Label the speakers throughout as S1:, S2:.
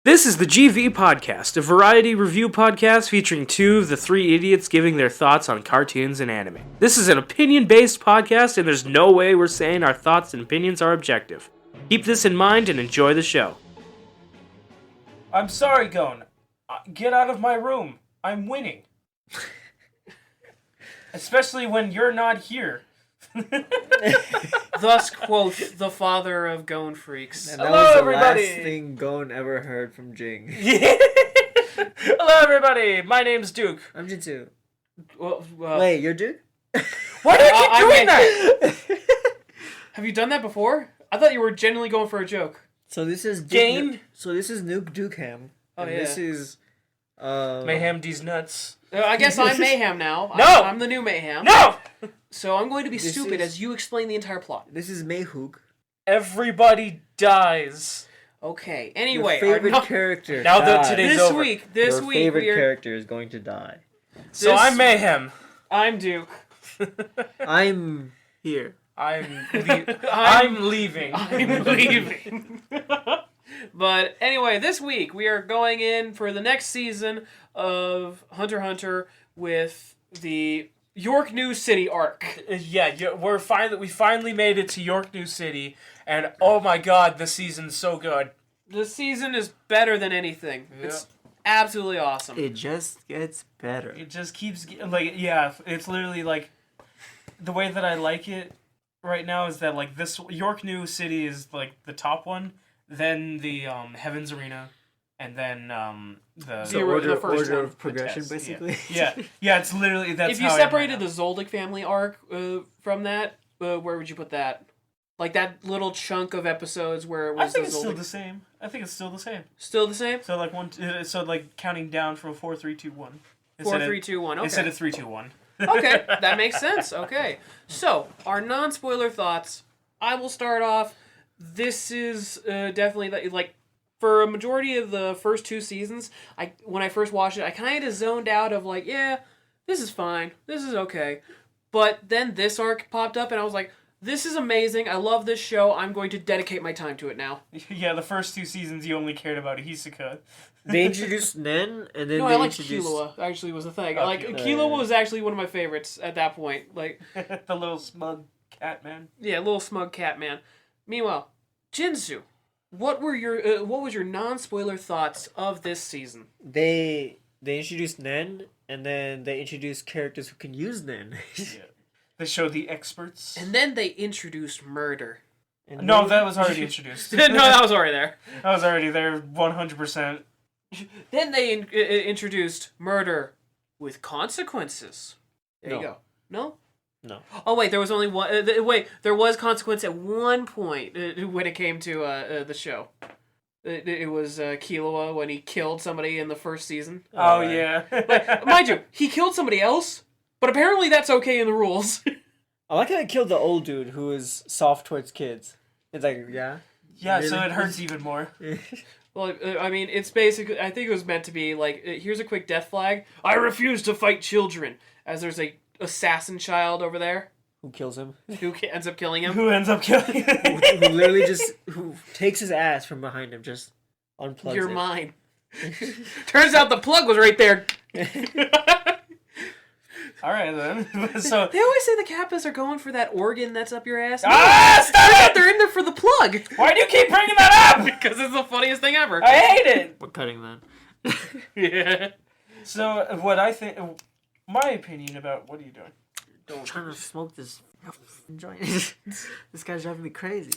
S1: This is the GV Podcast, a variety review podcast featuring two of the three idiots giving their thoughts on cartoons and anime. This is an opinion-based podcast, and there's no way we're saying our thoughts and opinions are objective. Keep this in mind and enjoy the show. I'm sorry, Gon. Get out of my room. I'm winning. Especially when you're not here.
S2: Thus quote the father of Gon freaks.
S3: And that
S1: Hello,
S3: was the
S1: everybody.
S3: last thing Gon ever heard from Jing.
S1: Hello, everybody. My name's Duke.
S3: I'm Jinsu.
S2: Well,
S3: Wait, you're Duke?
S1: Why do you keep doing that?
S2: have you done that before? I thought you were genuinely going for a joke.
S3: So this is
S1: Game?
S3: So this is Nuke Dukeham.
S2: Oh,
S3: and
S2: yeah.
S3: This is
S1: Mayhem D's nuts.
S2: I guess I'm Mayhem now.
S1: No!
S2: I'm the new Mayhem.
S1: No!
S2: So I'm going to be
S3: This
S2: stupid
S3: is-
S2: as you explain the entire plot.
S3: This is Mayhook.
S1: Everybody dies.
S2: Okay.
S3: Your
S2: Anyway,
S3: favorite character.
S1: Now that
S3: dies.
S1: today's
S2: this
S1: over.
S2: week
S3: Your favorite
S2: we are.
S3: character is going to die.
S1: So
S2: this-
S1: I'm Mayhem.
S2: I'm Duke.
S3: I'm here.
S1: I'm
S2: I'm
S1: leaving.
S2: I'm leaving. But anyway, this week we are going in for the next season of Hunter x Hunter with the Yorknew City arc.
S1: Yeah, we finally made it to Yorknew City, and oh my god, the season's so good.
S2: The season is better than anything.
S1: Yeah.
S2: It's absolutely awesome.
S3: It just gets better.
S1: It just keeps it's literally like the way that I like it right now is that like this Yorknew City is like the top one, then the Heaven's Arena, and then the
S2: So the first one,
S3: of progression,
S1: test,
S3: basically.
S1: yeah. It's literally that's
S2: if you
S1: how I am right
S2: separated
S1: now.
S2: the Zoldyck family arc from that, where would you put that? Like that little chunk of episodes where it was
S1: I think
S2: the
S1: it's
S2: Zoldyck.
S1: still the same. I think it's still the same.
S2: Still the same?
S1: So like counting down from 4, 3, 2, 1.
S2: 4, 3, 2, 1. Okay.
S1: Instead of 3, 2, 1.
S2: Okay, that makes sense. Okay. So, our non-spoiler thoughts. I will start off. This is definitely, like, for a majority of the first two seasons, when I first watched it, I kind of zoned out of, like, yeah, this is fine. This is okay. But then this arc popped up, and I was like, this is amazing. I love this show. I'm going to dedicate my time to it now.
S1: Yeah, the first two seasons you only cared about Hisoka.
S3: They introduced Nen, and then
S2: No,
S3: they
S2: I liked
S3: introduced...
S2: Killua, actually, was the thing.
S1: Oh,
S2: Like,
S1: Killua.
S2: Killua was actually one of my favorites at that point. Like,
S1: The little smug cat man.
S2: yeah, little smug cat man. Meanwhile, Jinsu, what was your non-spoiler thoughts of this season?
S3: They introduced Nen, and then they introduced characters who can use Nen.
S1: Yeah. They showed the experts.
S2: And then they introduced murder.
S3: And
S1: No,
S3: then-
S1: that was already introduced.
S2: No, that was already there.
S1: That was already there 100%.
S2: Then they introduced murder with consequences. There you
S3: No.
S2: go. No?
S3: No.
S2: Oh wait, there was only one. There was consequence at one point when it came to the show. It was Killua when he killed somebody in the first season.
S1: Oh, yeah.
S2: But, mind you, he killed somebody else, but apparently that's okay in the rules.
S3: I like how they killed the old dude who was soft towards kids. It's like, yeah.
S1: Yeah, so
S3: Really?
S1: it hurts even more.
S2: Well, I mean, it's basically. I think it was meant to be like, here's a quick death flag. I refuse to fight children. As there's a assassin child over there
S3: Who kills him?
S2: who ends up killing him.
S1: Who ends up killing
S3: Who literally who takes his ass from behind him, just unplugs
S2: You're
S3: it.
S2: mine. Turns out the plug was right there.
S1: Alright then. So.
S2: They always say the Kappas are going for that organ that's up your ass.
S1: Stop it!
S2: They're in there for the plug.
S1: Why do you keep bringing that up?
S2: Because it's the funniest thing ever.
S1: I hate it!
S3: We're cutting that.
S2: Yeah.
S1: So, what I think. My opinion about. What are you doing?
S3: I'm trying to smoke this. Enjoying this guy's driving me crazy.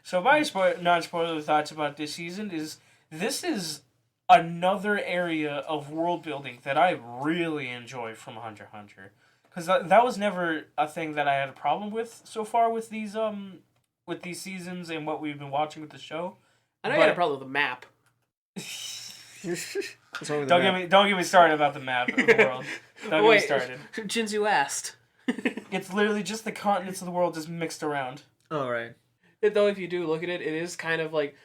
S1: So, my non-spoiler thoughts about this season is. This is another area of world building that I really enjoy from Hunter x Hunter, because that was never a thing that I had a problem with so far with these seasons and what we've been watching with the show.
S2: I know you had a problem with the map.
S3: What's wrong with
S1: Don't get me started about the map of the world. Don't get me started.
S2: Jinzu asked.
S1: It's literally just the continents of the world just mixed around.
S3: Oh, right.
S2: Though if you do look at it, it is kind of like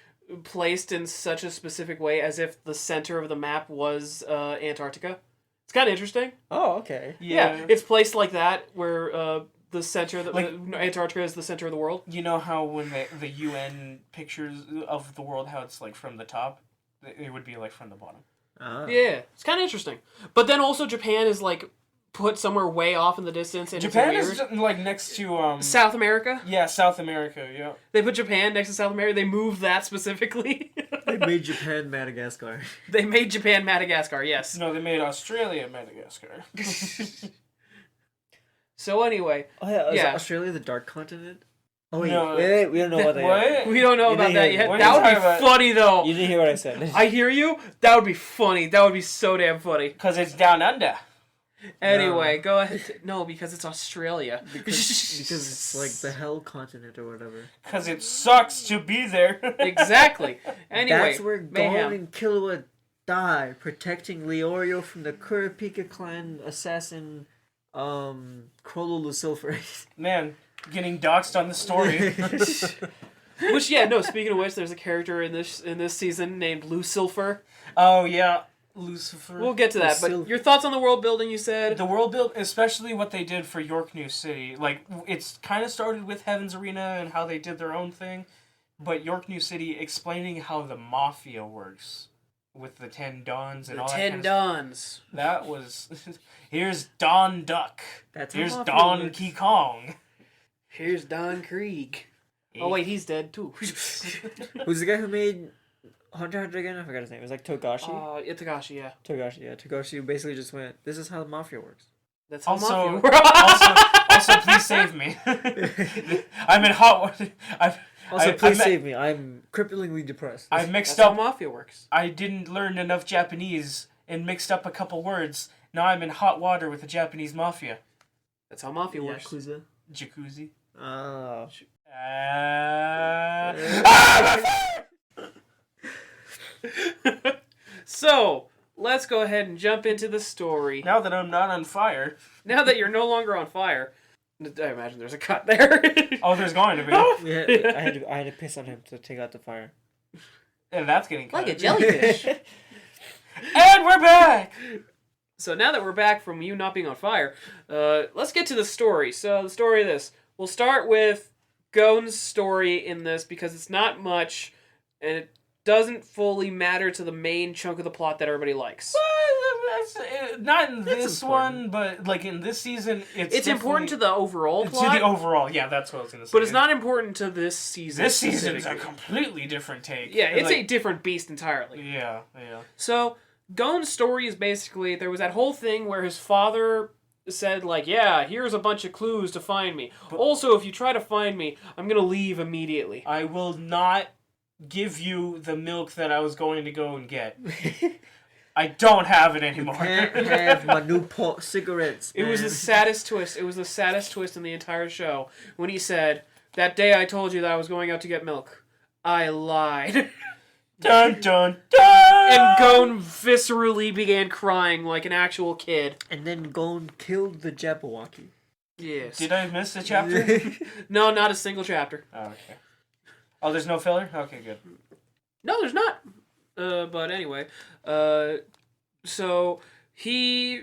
S2: placed in such a specific way as if the center of the map was Antarctica. It's kind of interesting.
S3: Oh, okay.
S2: Yeah, it's placed like that where the center of the Antarctica is the center of the world.
S1: You know how when the UN pictures of the world, how it's like from the top, it would be like from the bottom.
S3: Oh.
S2: Yeah, it's kind of interesting. But then also Japan is like put somewhere way off in the distance. And
S1: Japan is like next to
S2: South America.
S1: Yeah, South America. Yeah.
S2: They put Japan next to South America. They moved that specifically.
S3: They made Japan Madagascar.
S2: They made Japan Madagascar. Yes.
S1: No, they made Australia Madagascar.
S2: So anyway,
S3: Is Australia the dark continent? Oh wait,
S1: No.
S3: wait, we don't know about that yet.
S2: we don't know
S3: You
S2: about
S3: didn't
S2: that
S3: hear-
S2: yet.
S1: what are
S2: That
S1: you
S2: would be
S1: talking about?
S2: funny though.
S3: You didn't hear what I said.
S2: I hear you. That would be funny. That would be so damn funny.
S1: Because it's down under.
S2: Anyway, go ahead. No, because it's Australia.
S3: because it's like the hell continent or whatever.
S1: Because it sucks to be there.
S2: Exactly. Anyway,
S3: That's where
S2: mayhem.
S3: Gon and Killua die, protecting Leorio from the Kurapika clan assassin, Crollo Lucifer.
S1: Man, getting doxxed on the story.
S2: Which, yeah, no. Speaking of which, there's a character in this season named Lucifer.
S1: Oh, yeah. Lucifer.
S2: We'll get to that. But your thoughts on the world building? You said
S1: The world build, especially what they did for Yorknew City. Like, it's kind of started with Heaven's Arena and how they did their own thing. But Yorknew City explaining how the Mafia works. With the 10 Dons and
S2: the
S1: all that
S2: 10
S1: kind of
S2: Dons.
S1: That was... Here's Don Duck.
S3: That's how
S1: Here's
S3: Mafia
S1: Don
S3: works.
S1: Kong.
S2: Here's Don Krieg. Oh wait, he's dead too.
S3: Who's the guy who made Hunter x Hunter again? I forgot his name. It was like Togashi.
S2: Itagashi, yeah.
S3: Togashi, yeah. Togashi basically just went, this is how the Mafia works.
S2: That's how
S1: Also,
S2: Mafia works.
S1: also, please save me. I'm in hot water.
S3: Please save me. I'm cripplingly depressed.
S1: I
S2: That's
S1: mixed
S2: how
S1: up.
S2: Mafia works.
S1: I didn't learn enough Japanese and mixed up a couple words. Now I'm in hot water with the Japanese mafia.
S2: That's how Mafia works.
S3: Yakuza.
S1: Jacuzzi.
S3: Oh.
S2: So, let's go ahead and jump into the story.
S1: Now that I'm not on fire.
S2: Now that you're no longer on fire, I imagine there's a cut there.
S1: Oh, there's going to be.
S3: I had to piss on him to take out the fire.
S1: And that's getting cut.
S2: Like a jellyfish.
S1: And we're back!
S2: So now that we're back from you not being on fire, let's get to the story. So the story of this. We'll start with Gon's story in this because it's not much, and it doesn't fully matter to the main chunk of the plot that everybody likes.
S1: Not in this
S3: important.
S1: one, but like in this season,
S2: It's important to the overall plot.
S1: To the overall, yeah, that's what I was going to say.
S2: But it's not important to this season.
S1: This season's a
S2: specifically.
S1: completely different take.
S2: Yeah, it's
S1: like,
S2: a different beast entirely.
S1: Yeah.
S2: So, Gon's story is basically, there was that whole thing where his father said, like, yeah, here's a bunch of clues to find me. Also, if you try to find me, I'm going to leave immediately.
S1: I will not give you the milk that I was going to go and get. I don't have it anymore.
S3: Can't have my Newport cigarettes.
S2: It was
S3: man.
S2: the saddest twist. It was the saddest twist in the entire show when he said, that day I told you that I was going out to get milk. I lied.
S1: Dun dun dun!
S2: And Gon viscerally began crying like an actual kid.
S3: And then Gon killed the Jabberwocky.
S2: Yes.
S1: Did I miss a chapter?
S2: No, not a single chapter.
S1: Oh, okay. Oh, there's no filler? Okay, good.
S2: No, there's not. But anyway, so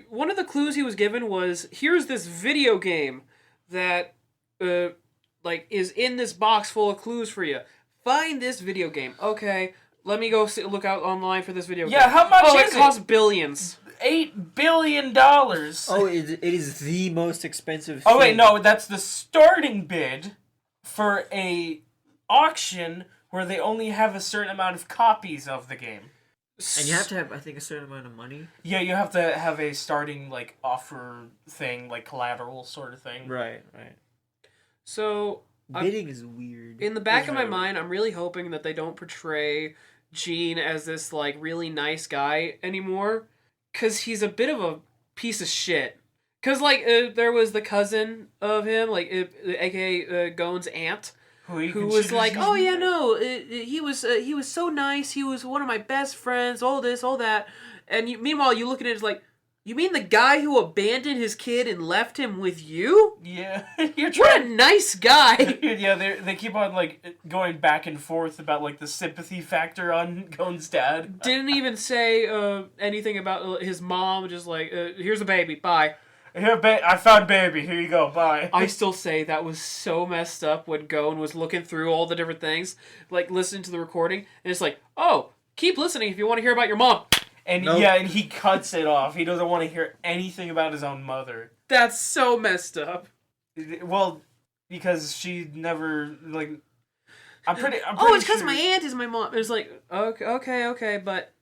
S2: one of the clues he was given was, here's this video game that, is in this box full of clues for you. Find this video game. Okay, let me go look out online for this video game.
S1: Yeah, how much
S2: Oh,
S1: is
S2: it costs billions.
S1: $8 billion.
S3: Oh, it is the most expensive
S1: Oh, wait,
S3: thing.
S1: no, that's the starting bid for a auction where they only have a certain amount of copies of the game.
S3: And you have to have, I think, a certain amount of money.
S1: Yeah, you have to have a starting, like, offer thing, like, collateral sort of thing.
S3: Right.
S2: So,
S3: Bidding is weird.
S2: in the back of my mind, I'm really hoping that they don't portray Gene as this, like, really nice guy anymore. Because he's a bit of a piece of shit. Because, like, there was the cousin of him, like, a.k.a. Gon's aunt, who was like, oh, yeah, no, he was so nice, he was one of my best friends, all this, all that. And meanwhile, you look at it as like, you mean the guy who abandoned his kid and left him with you?
S1: Yeah, you're
S2: What
S1: trying.
S2: a nice guy!
S1: Yeah, they keep on, like, going back and forth about, like, the sympathy factor on Gon's dad.
S2: Didn't even say anything about his mom, just like, here's a baby, bye.
S1: Here, I found baby. Here you go. Bye.
S2: I still say that was so messed up when Goen was looking through all the different things, like listening to the recording, and it's like, oh, keep listening if you want to hear about your mom.
S1: And and he cuts it off. He doesn't want to hear anything about his own mother.
S2: That's so messed up.
S1: Well, because she never I'm pretty
S2: it's because
S1: sure...
S2: my aunt is my mom. It's like okay, but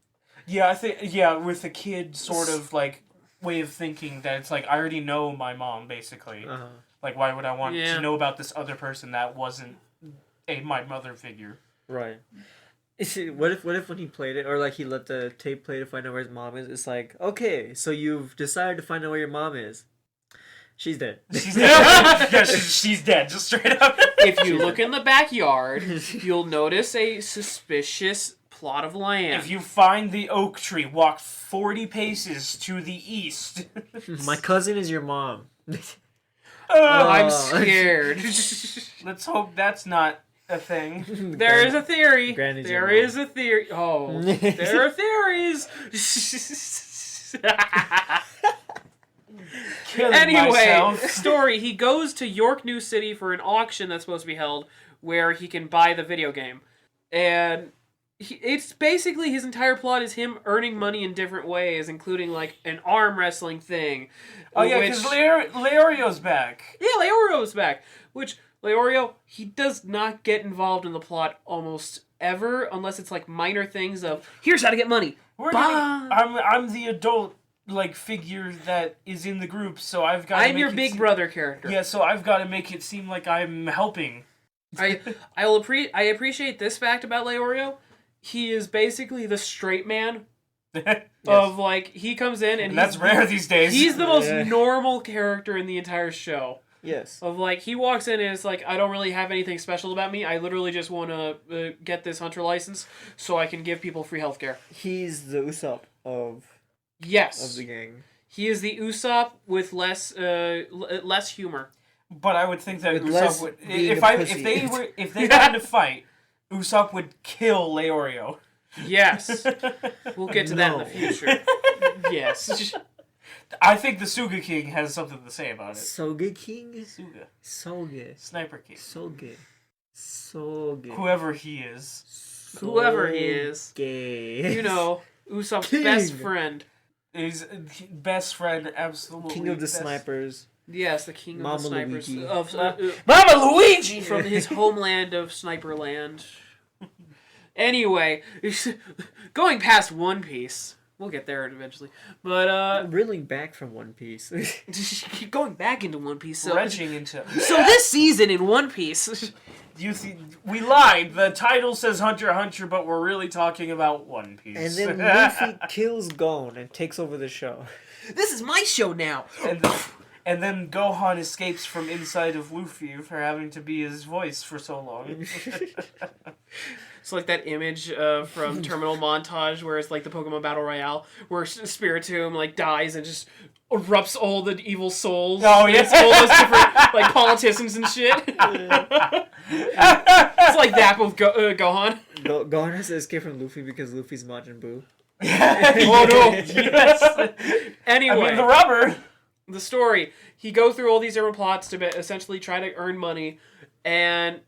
S1: I think with the kid sort of way of thinking that it's like I already know my mom basically. Like why would I want to know about this other person that wasn't my mother figure?
S3: Right. What if when he played it, or like he let the tape play to find out where his mom is? It's like, okay, so you've decided to find out where your mom is. She's dead.
S1: She's dead. Yeah, she's dead. Just straight up.
S2: If you look in the backyard, you'll notice a suspicious plot of land.
S1: If you find the oak tree, walk 40 paces to the east.
S3: My cousin is your mom.
S2: I'm scared.
S1: Let's hope that's not a thing.
S2: There is a theory.
S3: There is
S2: a theory. Oh, there are theories. Anyway, story. He goes to Yorknew City for an auction that's supposed to be held where he can buy the video game. And it's basically his entire plot is him earning money in different ways, including like an arm wrestling thing.
S1: Oh yeah, because Leorio's back.
S2: Yeah, Leorio's back. Which Leorio, he does not get involved in the plot almost ever, unless it's like minor things of here's how to get money.
S1: I'm the adult figure that is in the group, so I've got.
S2: I'm your big brother character.
S1: Yeah, so I've got to make it seem like I'm helping.
S2: I appreciate this fact about Leorio. He is basically the straight man of he comes in and
S1: that's rare these days.
S2: He's the most normal character in the entire show.
S3: Yes.
S2: Of he walks in and it's like, I don't really have anything special about me. I literally just want to get this hunter license so I can give people free healthcare.
S3: He's the Usopp of the gang.
S2: He is the Usopp with less humor.
S1: But I would think that Usopp would if they got in a fight, Usopp would kill Leorio.
S2: Yes. We'll get to that in the future. Yes.
S1: I think the Suga King has something to say about it.
S3: Soga King?
S1: Soga. Sniper King.
S3: Soga.
S1: Whoever he is.
S2: You know, Usopp's best friend.
S1: His best friend, absolutely.
S3: King of the snipers.
S2: Yes, the king of the snipers.
S1: Mama Luigi!
S2: From his homeland of Sniperland. Anyway, going past One Piece. We'll get there eventually. But,
S3: reeling back from One Piece.
S2: Going back into One Piece. So this season in One Piece...
S1: we lied. The title says Hunter x Hunter, but we're really talking about One Piece.
S3: And then Luffy kills Gon and takes over the show.
S2: This is my show now!
S1: And then Gohan escapes from inside of Luffy for having to be his voice for so long.
S2: It's like that image from Terminal Montage where it's like the Pokemon Battle Royale where Spiritomb dies and just erupts all the evil souls.
S1: Oh yeah,
S2: it's all those different politicians and shit. It's like that with Gohan.
S3: Gohan has to escape from Luffy because Luffy's Majin Buu.
S2: Oh no! Yes. Anyway,
S1: the rubber.
S2: The story. He goes through all these different plots to essentially try to earn money, and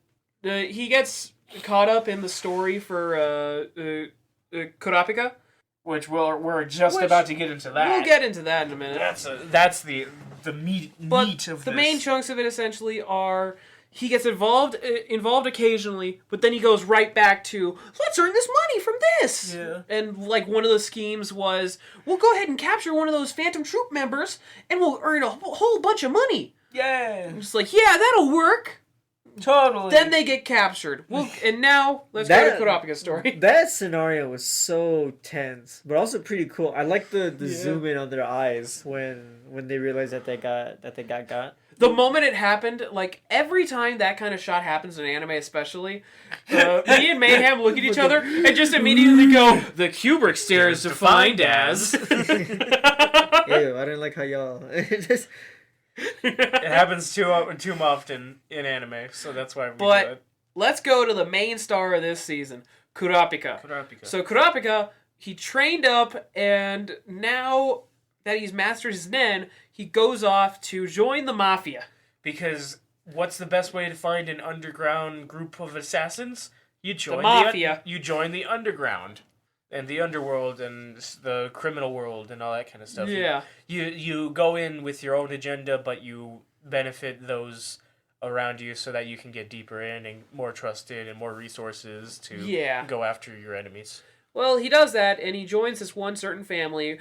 S2: he gets caught up in the story for Kurapika.
S1: Which we're just about to get into that.
S2: We'll get into that in a minute.
S1: That's the meat of
S2: the
S1: this.
S2: main chunks of it essentially are he gets involved occasionally, but then he goes right back to let's earn this money from this.
S1: Yeah.
S2: And one of the schemes was we'll go ahead and capture one of those Phantom Troop members, and we'll earn a whole bunch of money.
S1: Yeah.
S2: I'm just yeah, that'll work.
S1: Totally.
S2: Then they get captured. And now let's go to Kurapika's story.
S3: That scenario was so tense, but also pretty cool. I like the zoom in on their eyes when they realized that they got.
S2: The moment it happened, every time that kind of shot happens in anime, especially, me and Mayhem look at each other and just immediately go, "The Kubrick stare is defined as."
S3: Ew, I didn't like how y'all.
S1: It happens too often in anime, so that's why we do it.
S2: Let's go to the main star of this season, Kurapika. So Kurapika, he trained up, and now that he's mastered his nen, he goes off to join the mafia.
S1: Because what's the best way to find an underground group of assassins? You join
S2: the mafia.
S1: You join the underground and the underworld and the criminal world and all that kind of stuff.
S2: Yeah.
S1: You go in with your own agenda, but you benefit those around you so that you can get deeper in and more trusted and more resources to go after your enemies.
S2: Well, he does that, and he joins this one certain family.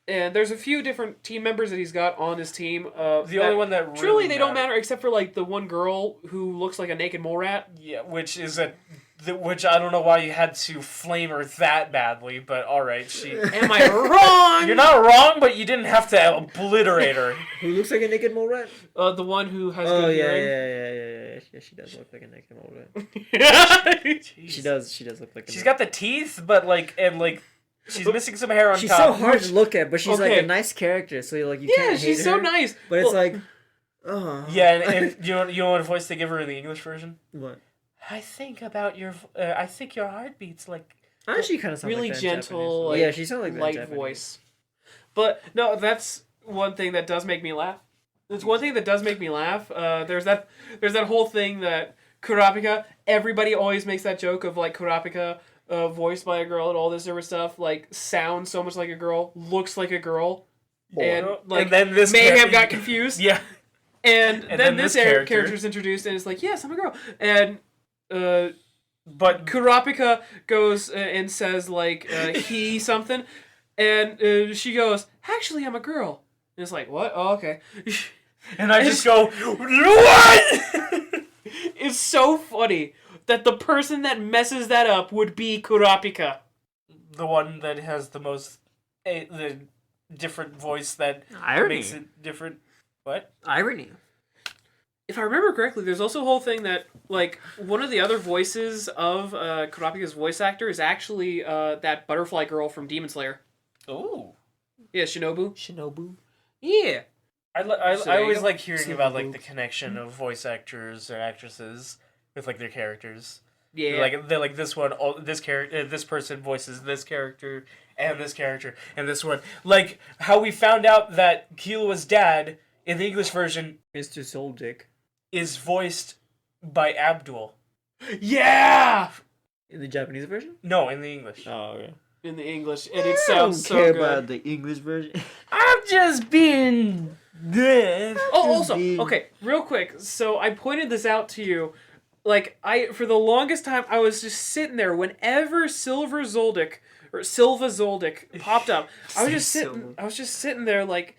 S2: And there's a few different team members that he's got on his team.
S1: The only one that really
S2: truly they don't matter, except for like the one girl who looks like a naked mole rat.
S1: Yeah, which I don't know why you had to flame her that badly, but all right, she.
S2: Am I wrong?
S1: You're not wrong, but you didn't have to obliterate her.
S3: Who looks like a naked mole rat?
S2: The one who has good
S3: hearing. Yeah. She does look like a naked mole rat. She does look like.
S1: She's got the teeth, but she's missing some hair on
S3: she's
S1: top.
S3: She's so hard to look at, but she's like a nice character, so you can't hate her.
S2: Yeah, she's so nice.
S3: But it's like, oh.
S1: Yeah, and you know what voice they give her in the English version?
S3: What?
S1: I think your heartbeat's like.
S3: She kind of sounds
S2: really
S3: like that
S2: gentle.
S3: yeah, she sounds like that
S2: light
S3: Japanese
S2: voice. But no, that's one thing that does make me laugh. There's one thing that does make me laugh. There's that whole thing that Kurapika. Everybody always makes that joke of like Kurapika. Voiced by a girl and all this sort of stuff, like sounds so much like a girl, looks like a girl, and
S1: then this
S2: may have got confused.
S1: Yeah,
S2: and then this character's introduced, and it's like, yes, I'm a girl, and but Kurapika goes and says like he something, and she goes, actually, I'm a girl, and it's like, what? Oh, okay,
S1: and I just go, what?
S2: It's so funny that the person that messes that up would be Kurapika.
S1: The one that has the most... the different voice that makes it different... What?
S3: Irony.
S2: If I remember correctly, there's also a whole thing that, like, one of the other voices of Kurapika's voice actor is actually that butterfly girl from Demon Slayer.
S1: Oh.
S2: Yeah, Shinobu.
S1: Yeah. I always like hearing
S3: Shinobu.
S1: about, like, the connection of voice actors or actresses with like their characters.
S2: Yeah.
S1: They're like this one. This character. This person voices this character and this character and this one. Like how we found out that Killua's dad in the English version,
S3: Mr. Soldic,
S1: is voiced by Abdul.
S2: Yeah.
S3: In the Japanese version?
S1: No, in the English.
S3: Oh, okay.
S2: In the English, and it sounds so good.
S3: About the English version.
S1: I'm just being good.
S2: Oh, also, okay, real quick. So I pointed this out to you. Like, for the longest time, I was just sitting there whenever Silva Zoldyck popped up. I was just sitting there like,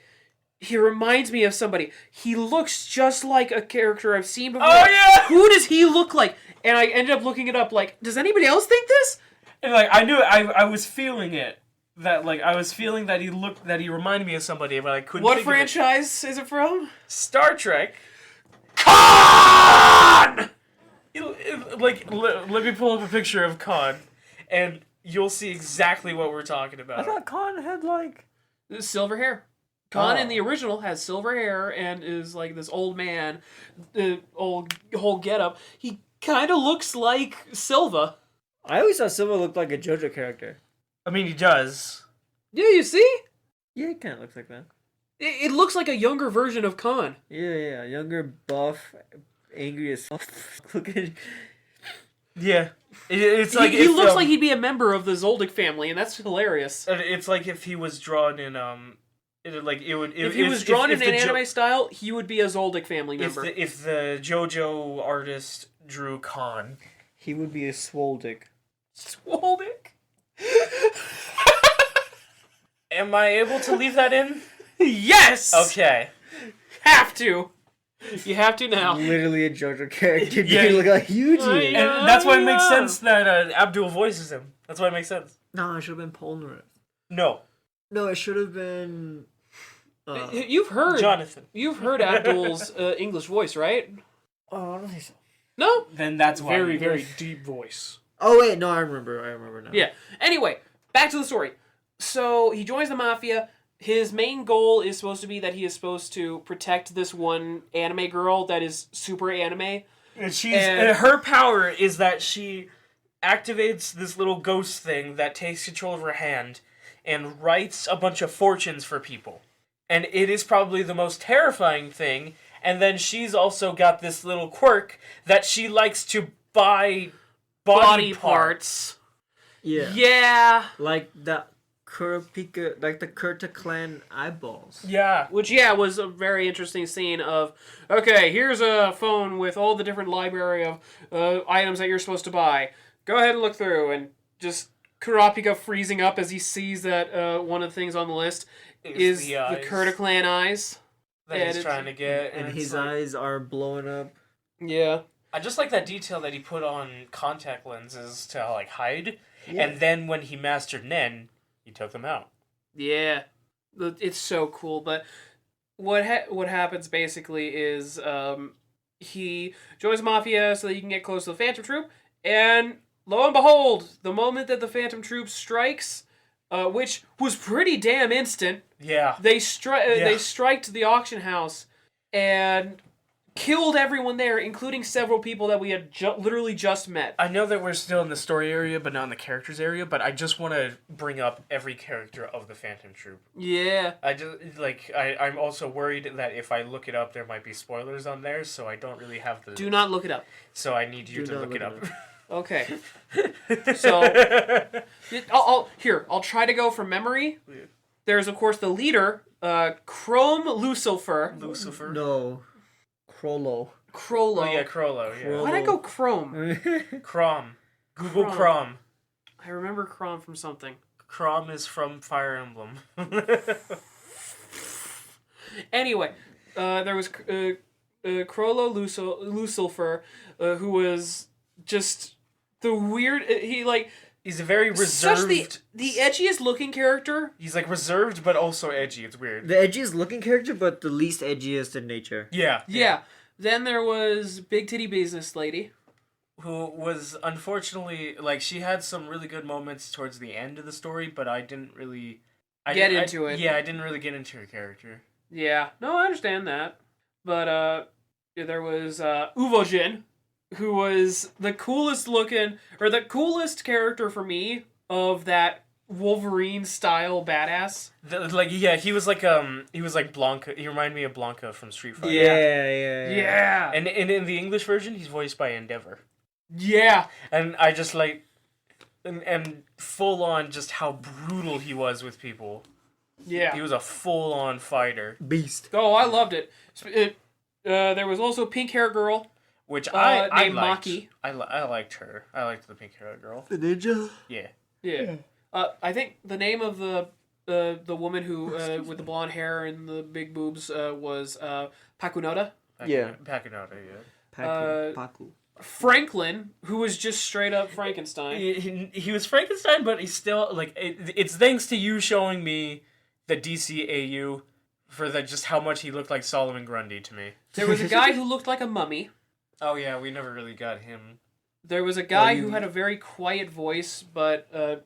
S2: he reminds me of somebody. He looks just like a character I've seen before.
S1: Oh, yeah!
S2: Who does he look like? And I ended up looking it up, like, does anybody else think this?
S1: And like, I knew it. I was feeling it. I was feeling that he reminded me of somebody, but I couldn't
S2: What
S1: think
S2: franchise is it from?
S1: Star Trek. Khan! Let me pull up a picture of Khan, and you'll see exactly what we're talking about.
S3: I thought Khan had like
S2: silver hair. Khan in the original has silver hair and is like this old man, whole getup. He kind of looks like Silva.
S3: I always thought Silva looked like a JoJo character.
S1: I mean, he does.
S2: Yeah, you see?
S3: Yeah, he kind of looks like that.
S2: It looks like a younger version of Khan.
S3: Yeah, younger, buff, angry as fuck. Looking.
S1: Yeah, it's like
S2: he looks like he'd be a member of the Zoldyck family, and that's hilarious.
S1: It's like if he was drawn in
S2: If he was drawn in an anime style, he would be a Zoldyck family member.
S1: If the JoJo artist drew Khan,
S3: he would be a Swoldick.
S2: Swoldick?
S1: Am I able to leave that in?
S2: Yes!
S1: Okay.
S2: Have to. You have to now.
S3: Literally a JoJo character. Yeah. Look like huge.
S1: And that's why it makes sense that Abdul voices him. That's why it makes sense.
S3: No, it should have been Polnareff.
S1: No,
S3: it should have been...
S2: You've heard...
S1: Jonathan.
S2: You've heard Abdul's English voice, right?
S3: Oh, I don't think so.
S2: No?
S1: Then that's why.
S2: Very, very deep voice.
S3: Oh, wait, no, I remember now.
S2: Yeah. Anyway, back to the story. So, he joins the Mafia. His main goal is supposed to be that he is supposed to protect this one anime girl that is super anime.
S1: And her power is that she activates this little ghost thing that takes control of her hand, and writes a bunch of fortunes for people. And it is probably the most terrifying thing. And then she's also got this little quirk that she likes to buy body parts.
S3: Yeah.
S2: Yeah.
S3: Like the Kurapika, like the Kurta clan eyeballs.
S1: Yeah.
S2: Which, was a very interesting scene of, okay, here's a phone with all the different library of items that you're supposed to buy. Go ahead and look through, and just Kurapika freezing up as he sees that one of the things on the list is the Kurta clan eyes.
S1: That he's trying to get.
S3: And his eyes are blowing up.
S2: Yeah.
S1: I just like that detail that he put on contact lenses to, like, hide. Yeah. And then when he mastered Nen, he took them out. Yeah.
S2: It's so cool, but what happens basically is he joins Mafia so that he can get close to the Phantom Troop, and lo and behold, the moment that the Phantom Troop strikes, which was pretty damn instant, they striked the auction house and killed everyone there, including several people that we had literally just met.
S1: I know that we're still in the story area, but not in the characters area, but I just want to bring up every character of the Phantom Troop.
S2: Yeah.
S1: I'm also worried that if I look it up, there might be spoilers on there, so I don't really have the...
S2: Do not look it up.
S1: So I need you to look it up.
S2: Okay. So, I'll try to go from memory. Yeah. There's, of course, the leader, Chrome Lucifer.
S3: No. Crollo.
S2: Oh,
S1: yeah, Crollo, yeah.
S2: Why'd I go Chrome?
S1: Crom. Google Crom.
S2: I remember Crom from something.
S1: Crom is from Fire Emblem.
S2: Anyway, there was Crollo Lucifer, who was just the weird...
S1: He's a very reserved...
S2: the edgiest looking character.
S1: He's, reserved, but also edgy. It's weird.
S3: The edgiest looking character, but the least edgiest in nature.
S2: Yeah. Then there was Big Titty Business Lady.
S1: Who was, unfortunately... she had some really good moments towards the end of the story, but I didn't really...
S2: Get into it.
S1: Yeah, I didn't really get into her character.
S2: Yeah. No, I understand that. But, there was Uvojin, who was the coolest character for me of that Wolverine-style badass.
S1: He was like Blanca. He reminded me of Blanca from Street Fighter.
S2: Yeah.
S1: And in the English version, he's voiced by Endeavor.
S2: Yeah.
S1: And I just and full on just how brutal he was with people.
S2: Yeah.
S1: He was a full-on fighter.
S3: Beast.
S2: Oh, I loved it. There was also a pink hair girl.
S1: Which I
S2: named
S1: liked.
S2: Maki.
S1: I liked her. I liked the pink hair girl.
S3: The ninja?
S1: Yeah.
S2: I think the name of the woman who with the blonde hair and the big boobs was Pakunoda.
S1: Pakunoda, yeah.
S3: Paku.
S2: Franklin, who was just straight up Frankenstein.
S1: He was Frankenstein, but he's still it's thanks to you showing me the DCAU for just how much he looked like Solomon Grundy to me.
S2: There was a guy who looked like a mummy.
S1: Oh yeah, we never really got him.
S2: There was a guy who had a very quiet voice, but covered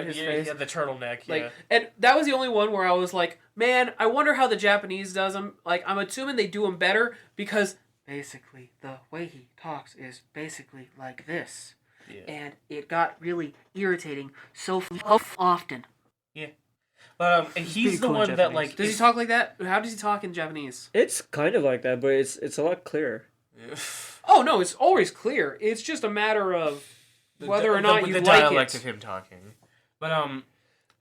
S2: his face.
S1: Yeah, the turtleneck.
S2: And that was the only one where I was like, man, I wonder how the Japanese does them. I'm assuming they do them better because basically the way he talks is basically like this. Yeah. And it got really irritating so often.
S1: Yeah. But and he's the one that
S2: does he talk like that? How does he talk in Japanese?
S3: It's kind of like that, but it's a lot clearer.
S2: Oh no, it's always clear. It's just a matter of whether or not you like it.
S1: The dialect of him talking. But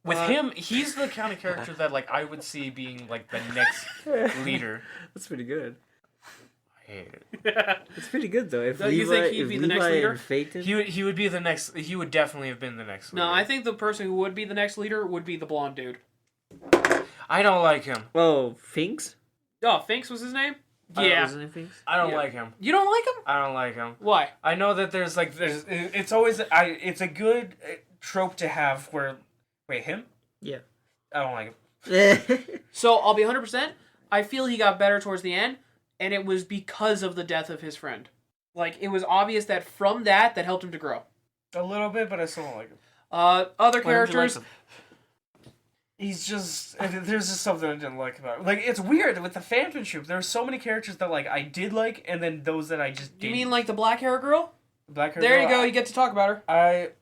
S1: with him, he's the kind of character that I would see being the next leader.
S3: That's pretty good.
S1: I hate it.
S3: It's pretty good though. If
S2: you think he'd be the next leader?
S3: Phaeton,
S1: he would be the next. He would definitely have been the next leader.
S2: No, I think the person who would be the next leader would be the blonde dude.
S1: I don't like him.
S3: Oh, Finks?
S2: Oh, Finks was his name?
S1: Yeah. I don't like him.
S2: You don't like him?
S1: I don't like him.
S2: Why?
S1: I know that there's it's always it's a good trope to have where him?
S3: Yeah.
S1: I don't like him.
S2: So, I'll be 100%. I feel he got better towards the end, and it was because of the death of his friend. It was obvious that from that helped him to grow.
S1: A little bit, but I still don't like him.
S2: Other characters...
S1: He's just... There's just something I didn't like about him. It's weird. With the Phantom Troop, there are so many characters that, I did like, and then those that I just didn't.
S2: You mean, the black hair girl?
S1: Black hair
S2: there
S1: girl?
S2: You go. You get to talk about her.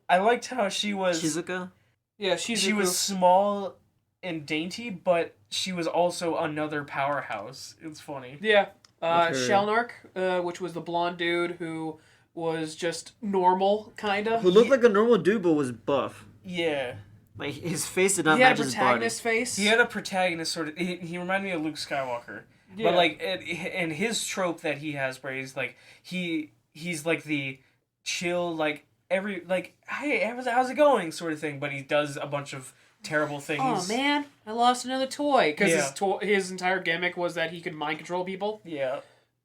S1: I liked how she was...
S3: Shizuka?
S2: Yeah,
S1: she was small and dainty, but she was also another powerhouse. It's funny.
S2: Yeah.
S3: Her-
S2: Shelnark, which was the blonde dude who was just normal, kinda.
S3: Who looked like a normal dude but was buff.
S1: Yeah.
S3: Like his face did not
S2: He had
S3: match
S2: a
S3: his body.
S2: protagonist face.
S1: He had a protagonist sort of. He reminded me of Luke Skywalker.
S2: Yeah.
S1: But like, and his trope that he has, where he's like, he's like the chill, like hey, how's it going, sort of thing. But he does a bunch of terrible things.
S2: Oh man, I lost another toy because
S1: Yeah.
S2: his entire gimmick was that he could mind control people.
S1: Yeah.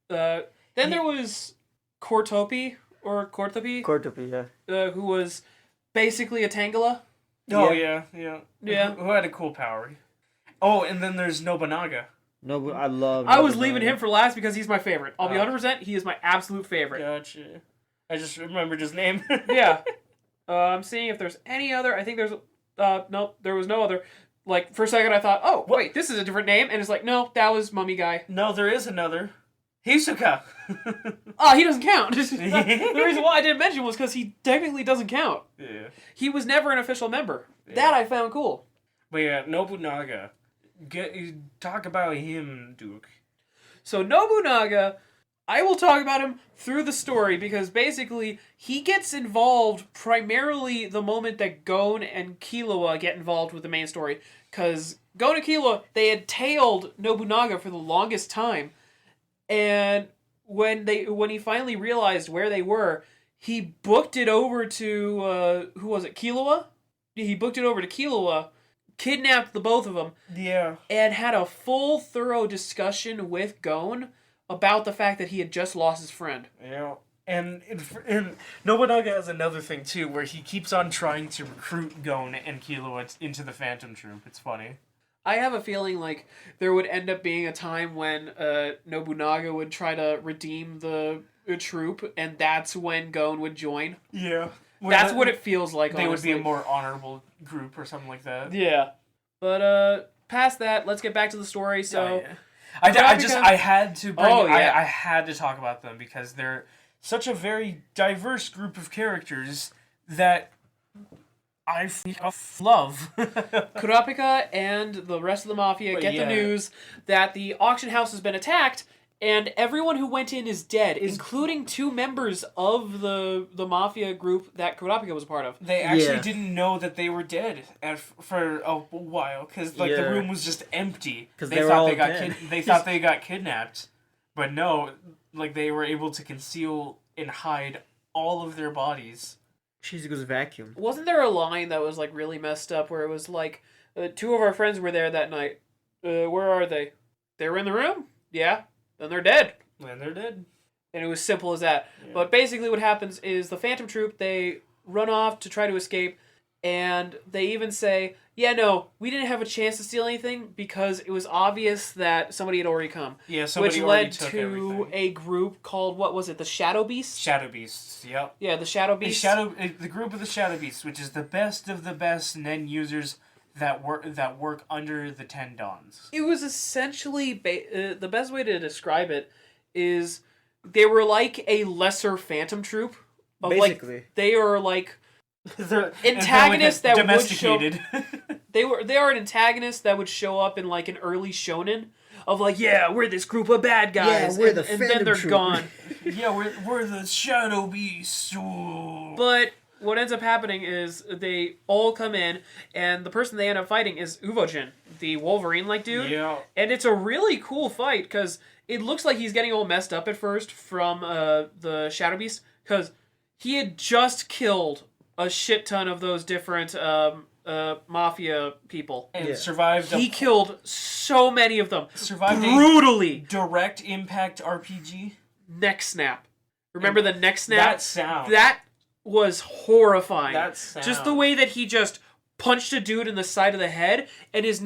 S2: Then there was Cortopi or Cortopi,
S3: Cortopi, yeah.
S2: who was basically a Tangela.
S1: Oh
S3: Yeah.
S1: yeah.
S2: Yeah.
S1: Who had a cool power. Oh, and then there's Nobunaga.
S3: No, but I love.
S2: I was
S3: Nobunaga.
S2: leaving him for last because he's my favorite. I'll be
S1: Oh.
S2: 100%. He is my absolute favorite.
S1: Gotcha. I just remembered his name.
S2: Yeah. I'm seeing if there's any other. I think there's. Nope, there was no other. Like, for a second I thought, oh, wait, this is a different name. And it's like, no, that was Mummy Guy.
S1: No, there is another. Hisoka.
S2: Oh, he doesn't count. The reason why I didn't mention was because he technically doesn't count.
S1: Yeah.
S2: He was never an official member.
S1: Yeah.
S2: That I found cool.
S1: But yeah, Nobunaga. Talk about him, Duke.
S2: So Nobunaga, I will talk about him through the story because basically he gets involved primarily the moment that Gon and Killua get involved with the main story. Because Gon and Killua, they had tailed Nobunaga for the longest time. And when he finally realized where they were, he booked it over to, who was it, Killua? He booked it over to Killua, kidnapped the both of them,
S1: Yeah.
S2: and had a full, thorough discussion with Gon about the fact that he had just lost his friend.
S1: Yeah. And Nobunaga has another thing, too, where he keeps on trying to recruit Gon and Killua into the Phantom Troop. It's funny.
S2: I have a feeling like there would end up being a time when Nobunaga would try to redeem the troop, and that's when Gon would join.
S1: Yeah.
S2: That's what it feels like,
S1: They
S2: honestly.
S1: would be a more honorable group or something like that.
S2: Yeah. But, past that, let's get back to the story, so...
S1: Oh, yeah. I had to bring...
S2: Oh, yeah.
S1: I had to talk about them because they're such a very diverse group of characters that I love.
S2: Kurapika and the rest of the Mafia get the news that the auction house has been attacked, and everyone who went in is dead, including 2 members of the Mafia group that Kurapika was a part of.
S1: They actually didn't know that they were dead for a while because the room was just empty.
S3: Because
S1: they thought they thought they got kidnapped, but no, like they were able to conceal and hide all of their bodies.
S3: Shizuka's vacuum.
S2: Wasn't there a line that was like really messed up where it was like, 2 of our friends were there that night. Where are they? They were in the room? Yeah. Then they're dead.
S1: And they're dead.
S2: And it was simple as that.
S1: Yeah.
S2: But basically what happens is the Phantom Troop, they run off to try to escape, and they even say, yeah, no, we didn't have a chance to steal anything because it was obvious that somebody had already come.
S1: Yeah, somebody
S2: which
S1: already
S2: led
S1: took
S2: to
S1: everything.
S2: a group called, what was it, the Shadow Beasts?
S1: Shadow Beasts, yep.
S2: Yeah, the Shadow Beasts.
S1: The group of the Shadow Beasts, which is the best of the best Nen users that work under the 10 Dons.
S2: It was essentially, the best way to describe it is they were like a lesser Phantom Troop.
S3: Basically.
S2: Like, they are like
S1: They're
S2: antagonists that would show...
S1: domesticated.
S2: They are an antagonist that would show up in like an early shonen of like, yeah, we're this group of bad guys.
S3: Yeah, we're the
S2: and then
S3: Phantom
S2: they're
S3: Troop.
S2: gone.
S1: Yeah, we're the Shadow Beasts. Ooh.
S2: But what ends up happening is they all come in, and the person they end up fighting is Uvojin, the Wolverine-like dude.
S1: Yeah.
S2: And it's a really cool fight, because it looks like he's getting all messed up at first from the Shadow Beast, because he had just killed a shit ton of those different mafia people.
S1: And survived.
S2: He killed so many of them.
S1: Survived
S2: brutally.
S1: a direct impact RPG.
S2: Neck snap. Remember the neck snap?
S1: That sound.
S2: That was horrifying.
S1: That sound.
S2: Just the way that he just punched a dude in the side of the head, and his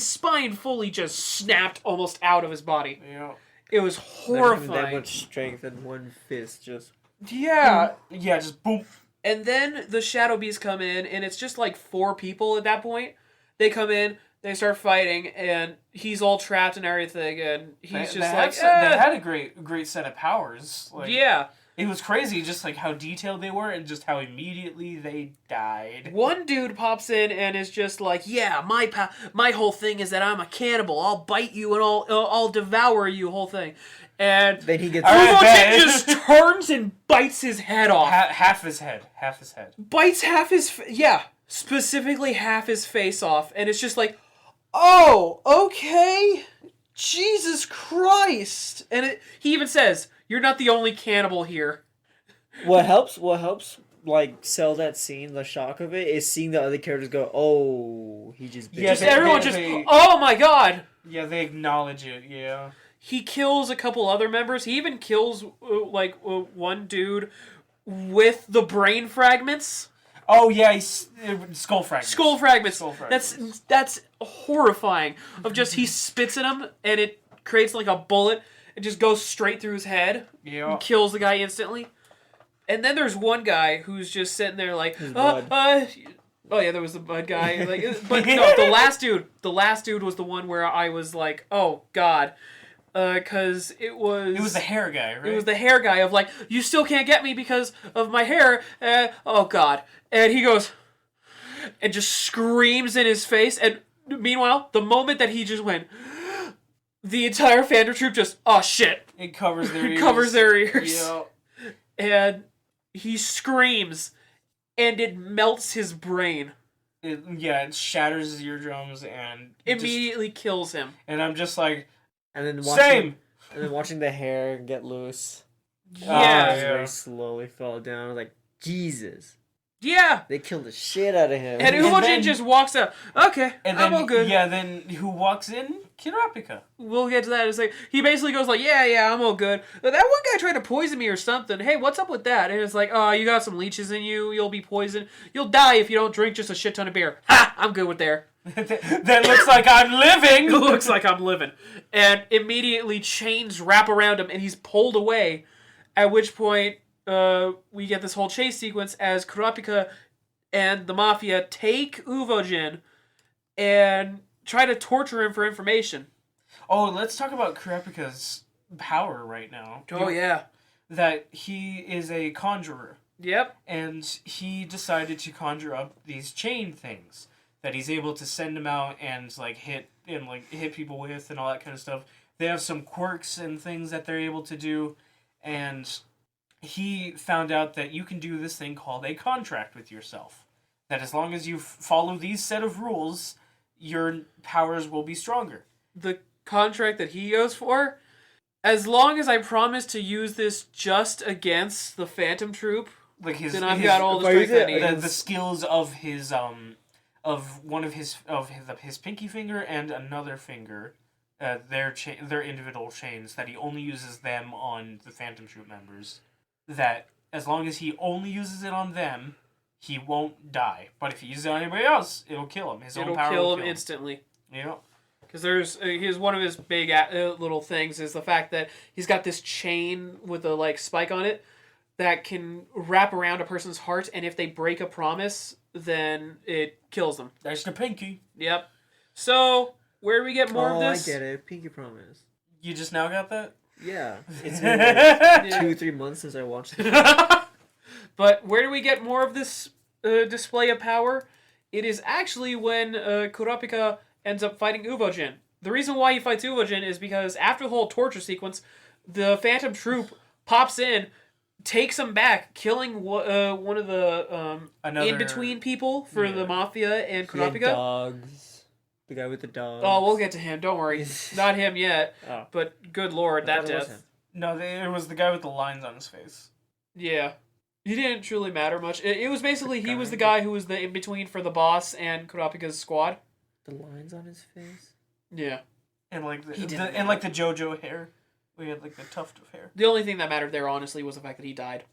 S2: spine fully just snapped almost out of his body.
S1: Yeah.
S2: It was
S3: That
S2: horrifying.
S3: much strength in one fist, just...
S2: Yeah.
S1: Yeah, just boom.
S2: And then the Shadow Beasts come in, and it's just like 4 people at that point. They come in, they start fighting, and he's all trapped and everything, and he's just like...
S1: They had a great set of powers. Like,
S2: yeah.
S1: It was crazy, just like how detailed they were and just how immediately they died.
S2: One dude pops in and is just like, yeah, my whole thing is that I'm a cannibal. I'll bite you and I'll devour you, whole thing. And
S3: Then he gets...
S2: Uvojin just turns and bites his head off.
S1: Half his head.
S2: Bites half his... specifically half his face off. And it's just like, oh, okay. Jesus Christ. And he even says, you're not the only cannibal here.
S3: What helps, like, sell that scene, the shock of it, is seeing the other characters go, oh, he just...
S1: Yeah,
S2: everyone oh my god.
S1: Yeah, they acknowledge it, yeah.
S2: He kills a couple other members. He even kills, one dude with the brain fragments.
S1: Oh, yeah, skull fragments.
S2: Skull fragments. That's horrifying. Of just, he spits at him, and it creates, like, a bullet. It just goes straight through his head.
S1: Yeah.
S2: And kills the guy instantly. And then there's one guy who's just sitting there like, oh yeah, there was the bud guy. Like, but no, the last dude was the one where I was like, oh god. Because it was
S1: the hair guy, right?
S2: It was the hair guy of like, you still can't get me because of my hair. Oh god. And he goes and just screams in his face. And meanwhile, the moment that he just went, the entire Phantom Troop just, oh shit.
S1: It covers their ears.
S2: Covers their ears.
S1: Yeah.
S2: And he screams, and it melts his brain.
S1: It shatters his eardrums and
S2: immediately kills him.
S1: And I'm just like,
S3: and then watching the hair get loose.
S2: Yeah.
S3: Very slowly fall down. Like, Jesus.
S2: Yeah.
S3: They killed the shit out of him.
S2: And Uvojin just walks up. Okay,
S1: and then,
S2: I'm all good.
S1: Yeah, then who walks in? Kurapika.
S2: We'll get to that in a second. He basically goes like, yeah, I'm all good. But that one guy tried to poison me or something. Hey, what's up with that? And it's like, oh, you got some leeches in you. You'll be poisoned. You'll die if you don't drink just a shit ton of beer. Ha! I'm good with there.
S1: That looks like I'm living.
S2: Looks like I'm living. And immediately chains wrap around him and he's pulled away. At which point, we get this whole chase sequence as Kurapika and the Mafia take Uvojin and try to torture him for information.
S1: Oh, let's talk about Kurapika's power right now.
S2: Oh, yeah.
S1: That he is a conjurer.
S2: Yep.
S1: And he decided to conjure up these chain things that he's able to send them out and hit people with and all that kind of stuff. They have some quirks and things that they're able to do, and he found out that you can do this thing called a contract with yourself. That as long as you follow these set of rules, your powers will be stronger.
S2: The contract that he goes for, as long as I promise to use this just against the Phantom Troop, then I've got all the strength I need.
S1: The skills of his of one of his pinky finger and another finger, their individual chains, that he only uses them on the Phantom Troop members. That as long as he only uses it on them, he won't die. But if he uses it on anybody else, it'll kill him. It'll kill him
S2: instantly.
S1: Yeah.
S2: Because here's one of his big little things is the fact that he's got this chain with a spike on it that can wrap around a person's heart, and if they break a promise, then it kills them.
S1: That's the pinky.
S2: Yep. So where do we get more of this?
S3: I get it. Pinky promise.
S1: You just now got that?
S3: Yeah. It's been 2-3 months since I watched it.
S2: But where do we get more of this display of power? It is actually when Kurapika ends up fighting Uvojin. The reason why he fights Uvojin is because after the whole torture sequence, the Phantom Troop pops in, takes him back, killing one of the in-between people for the Mafia and Kurapika.
S3: Dogs. The guy with the dog.
S2: Oh, we'll get to him. Don't worry. Not him yet. Oh. But good lord, that death.
S1: No, it was the guy with the lines on his face.
S2: Yeah. He didn't truly matter much. It was basically, he was the guy who was the in-between for the boss and Kurapika's squad.
S3: The lines on his face?
S2: Yeah.
S1: And the JoJo hair. We had the tuft of hair.
S2: The only thing that mattered there, honestly, was the fact that he died.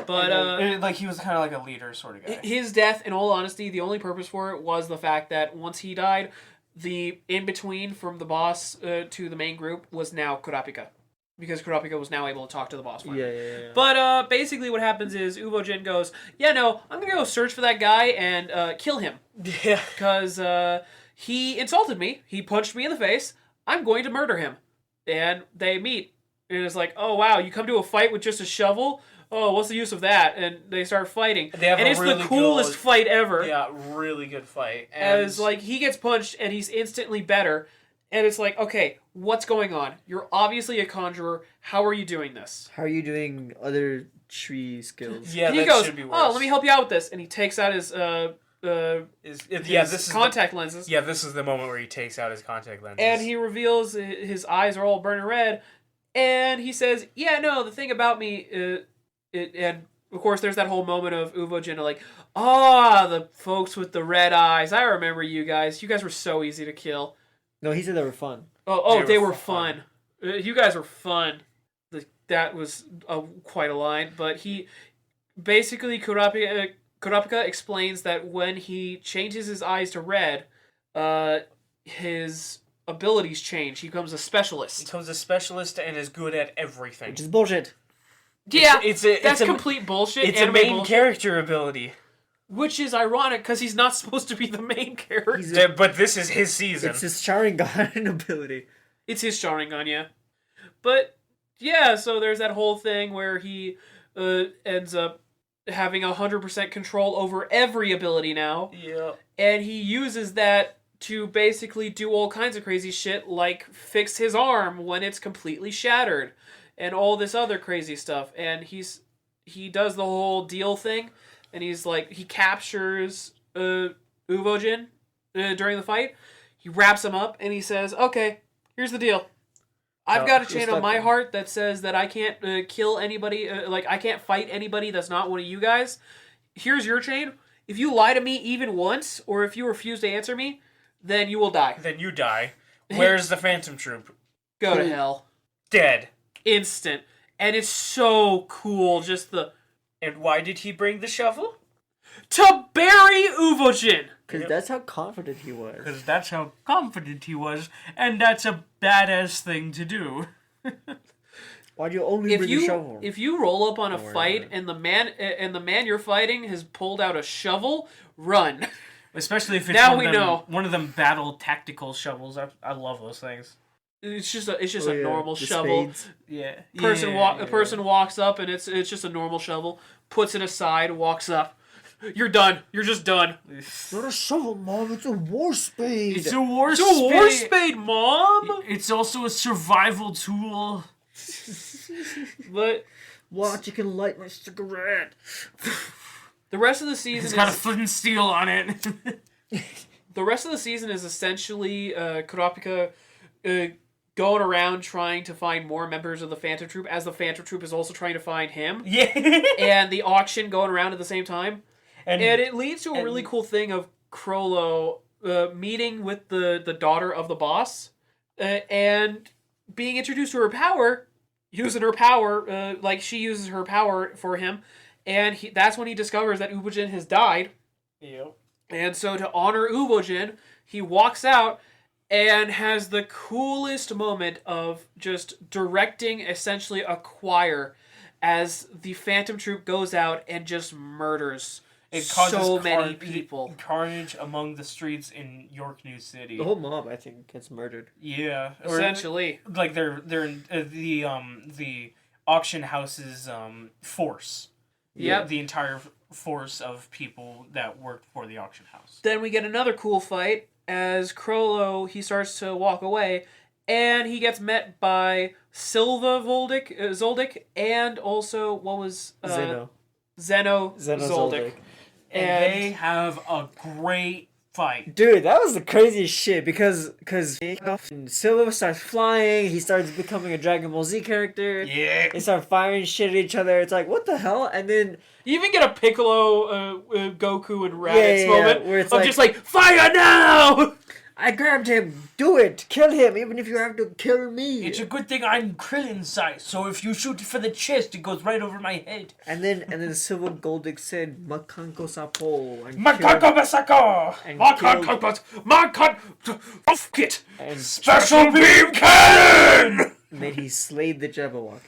S2: But
S1: he was kind of like a leader sort of guy.
S2: His death, in all honesty, the only purpose for it was the fact that once he died, the in-between from the boss to the main group was now Kurapika. Because Kurapika was now able to talk to the boss.
S3: Yeah.
S2: But basically what happens is Uvojin goes, yeah, no, I'm going to go search for that guy and kill him.
S3: Yeah.
S2: Because he insulted me. He punched me in the face. I'm going to murder him. And they meet. And it's like, oh wow, you come to a fight with just a shovel? Oh, what's the use of that? And they start fighting. And it's the coolest fight ever.
S1: Yeah, really good fight.
S2: As, like, he gets punched and he's instantly better. And it's like, okay, what's going on? You're obviously a conjurer. How are you doing this?
S3: How are you doing other tree skills?
S1: Yeah,
S2: and he goes, oh, let me help you out with this. And he takes out his contact lenses.
S1: Yeah, this is the moment where he takes out his contact lenses.
S2: And he reveals his eyes are all burning red. And he says, yeah, no, the thing about me, and of course there's that whole moment of Uvojin like, the folks with the red eyes. I remember you guys. You guys were so easy to kill.
S3: No, he said they were fun.
S2: They were fun. You guys were fun. That was quite a line. But he, basically, Kurapika explains that when he changes his eyes to red, his abilities change. He becomes a specialist.
S1: He becomes a specialist and is good at everything.
S3: Which is bullshit.
S2: Yeah, that's complete bullshit.
S1: It's a main character ability.
S2: Which is ironic, because he's not supposed to be the main character.
S1: But this is his season.
S3: It's his Sharingan ability.
S2: It's his Sharingan, yeah. But, yeah, so there's that whole thing where he ends up having 100% control over every ability now.
S1: Yeah.
S2: And he uses that to basically do all kinds of crazy shit, like fix his arm when it's completely shattered, and all this other crazy stuff. And he does the whole deal thing, and he's like, he captures Uvojin during the fight. He wraps him up, and he says, okay, here's the deal. I've got a chain on my heart that says that I can't kill anybody, I can't fight anybody that's not one of you guys. Here's your chain. If you lie to me even once, or if you refuse to answer me, then you will die.
S1: Then you die. Where's the Phantom Troop?
S2: Go to hell.
S1: Dead.
S2: Instant. And it's so cool, just the...
S1: And why did he bring the shovel?
S2: To bury Uvojin!
S3: Because that's how confident he was.
S1: Because that's how confident he was, and that's a badass thing to do.
S3: Why do you only bring a shovel?
S2: If you roll up on a fight and the man you're fighting has pulled out a shovel, run.
S1: Especially if it's one of them battle tactical shovels. I love those things.
S2: It's just a normal shovel.
S3: Spades.
S1: Yeah.
S2: A person walks up and it's just a normal shovel, puts it aside, walks up. You're done. You're just done.
S3: It's not a shovel, Mom. It's a war spade.
S1: It's a war
S2: spade, Mom.
S1: It's also a survival tool.
S2: But
S3: watch, you can light my cigarette.
S2: The rest of the season
S1: it's got a flint and steel on it.
S2: The rest of the season is essentially Kurapika going around trying to find more members of the Phantom Troop, as the Phantom Troop is also trying to find him.
S1: Yeah.
S2: And the auction going around at the same time. And it leads to a really cool thing of Crollo meeting with the daughter of the boss and being introduced to her power, using her power, like she uses her power for him. And that's when he discovers that Uvojin has died.
S1: Yep.
S2: And so to honor Uvojin, he walks out and has the coolest moment of just directing essentially a choir as the Phantom Troop goes out and just murders so many people.
S1: Carnage among the streets in Yorknew City.
S3: The whole mob, I think, gets murdered.
S1: Yeah.
S2: Essentially.
S1: Like they're in the auction house's force.
S2: Yep.
S1: The entire force of people that worked for the auction house.
S2: Then we get another cool fight as Crollo, he starts to walk away, and he gets met by Silva Zoldyck, and also, what was...
S3: Zeno
S2: Zoldyck.
S1: And they have a great fight.
S3: Dude, that was the craziest shit, because Silva starts flying, he starts becoming a Dragon Ball Z character.
S1: Yeah.
S3: They start firing shit at each other. It's like, what the hell? And then...
S2: You even get a Piccolo, Goku, and Raditz moment
S3: where it's
S2: just like, fire now!
S3: I grabbed him. Do it. Kill him, even if you have to kill me.
S1: It's a good thing I'm Krillin size, so if you shoot for the chest, it goes right over my head.
S3: And then Silver Goldick said, Makanko Sapo.
S1: Makanko Masako! Makanko
S3: and
S1: Special Beam Cannon!
S3: And then he slayed the Jabberwocky.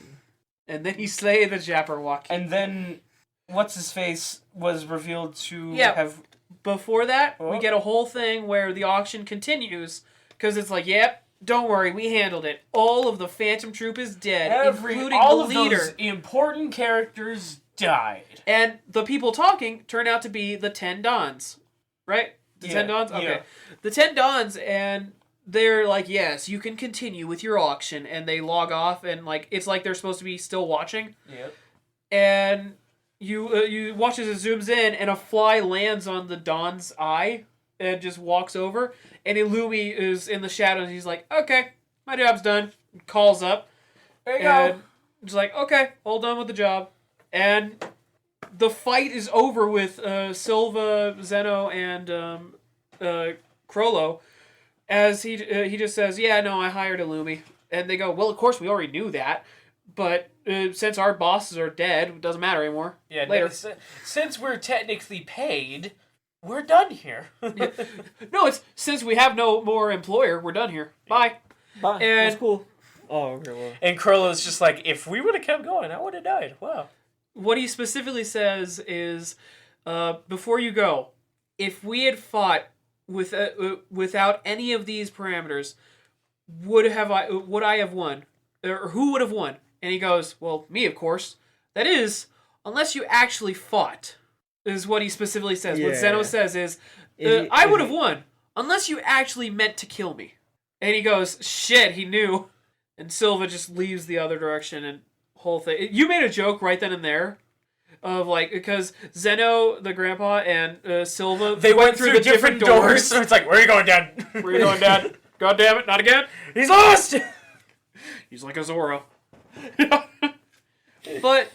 S2: And
S1: then, what's-his-face was revealed to have...
S2: Before that, we get a whole thing where the auction continues, because it's like, yep, Don't worry, we handled it. All of the Phantom Troop is dead, including
S1: all
S2: the leader.
S1: Of those important characters died.
S2: And the people talking turn out to be the 10 Dons. Right? The 10 Dons? Okay.
S1: Yeah.
S2: The 10 Dons, and they're like, yes, you can continue with your auction. And they log off, and like it's like they're supposed to be still watching.
S1: Yep.
S2: And you watch as it zooms in, and a fly lands on the Don's eye and just walks over. And Illumi is in the shadows. He's like, okay, my job's done. Calls up.
S1: There you go.
S2: He's like, okay, all done with the job. And the fight is over with Silva, Zeno, and Crollo. As he just says, yeah, no, I hired Illumi. And they go, well, of course, we already knew that. But since our bosses are dead, it doesn't matter anymore.
S1: Yeah,
S2: later.
S1: Since we're technically paid, we're done here.
S2: No, it's since we have no more employer, we're done here. Bye.
S3: Bye.
S2: And
S3: That's cool. Oh, okay, well.
S1: And Crollo's just like, if we would have kept going, I would have died. Wow.
S2: what he specifically says is, before you go, if we had fought without any of these parameters, would I have won? Or who would have won? And he goes, well, me, of course. That is, unless you actually fought, is what he specifically says.
S3: Yeah.
S2: What Zeno says is, I would have won, unless you actually meant to kill me. And he goes, shit, he knew. And Silva just leaves the other direction and whole thing. You made a joke right then and there of like, because Zeno, the grandpa, and Silva,
S1: they went through the different doors. So it's like, where are you going, Dad?
S2: Where are you going, Dad? God damn it, not again.
S1: He's lost!
S2: He's like a Zorro. But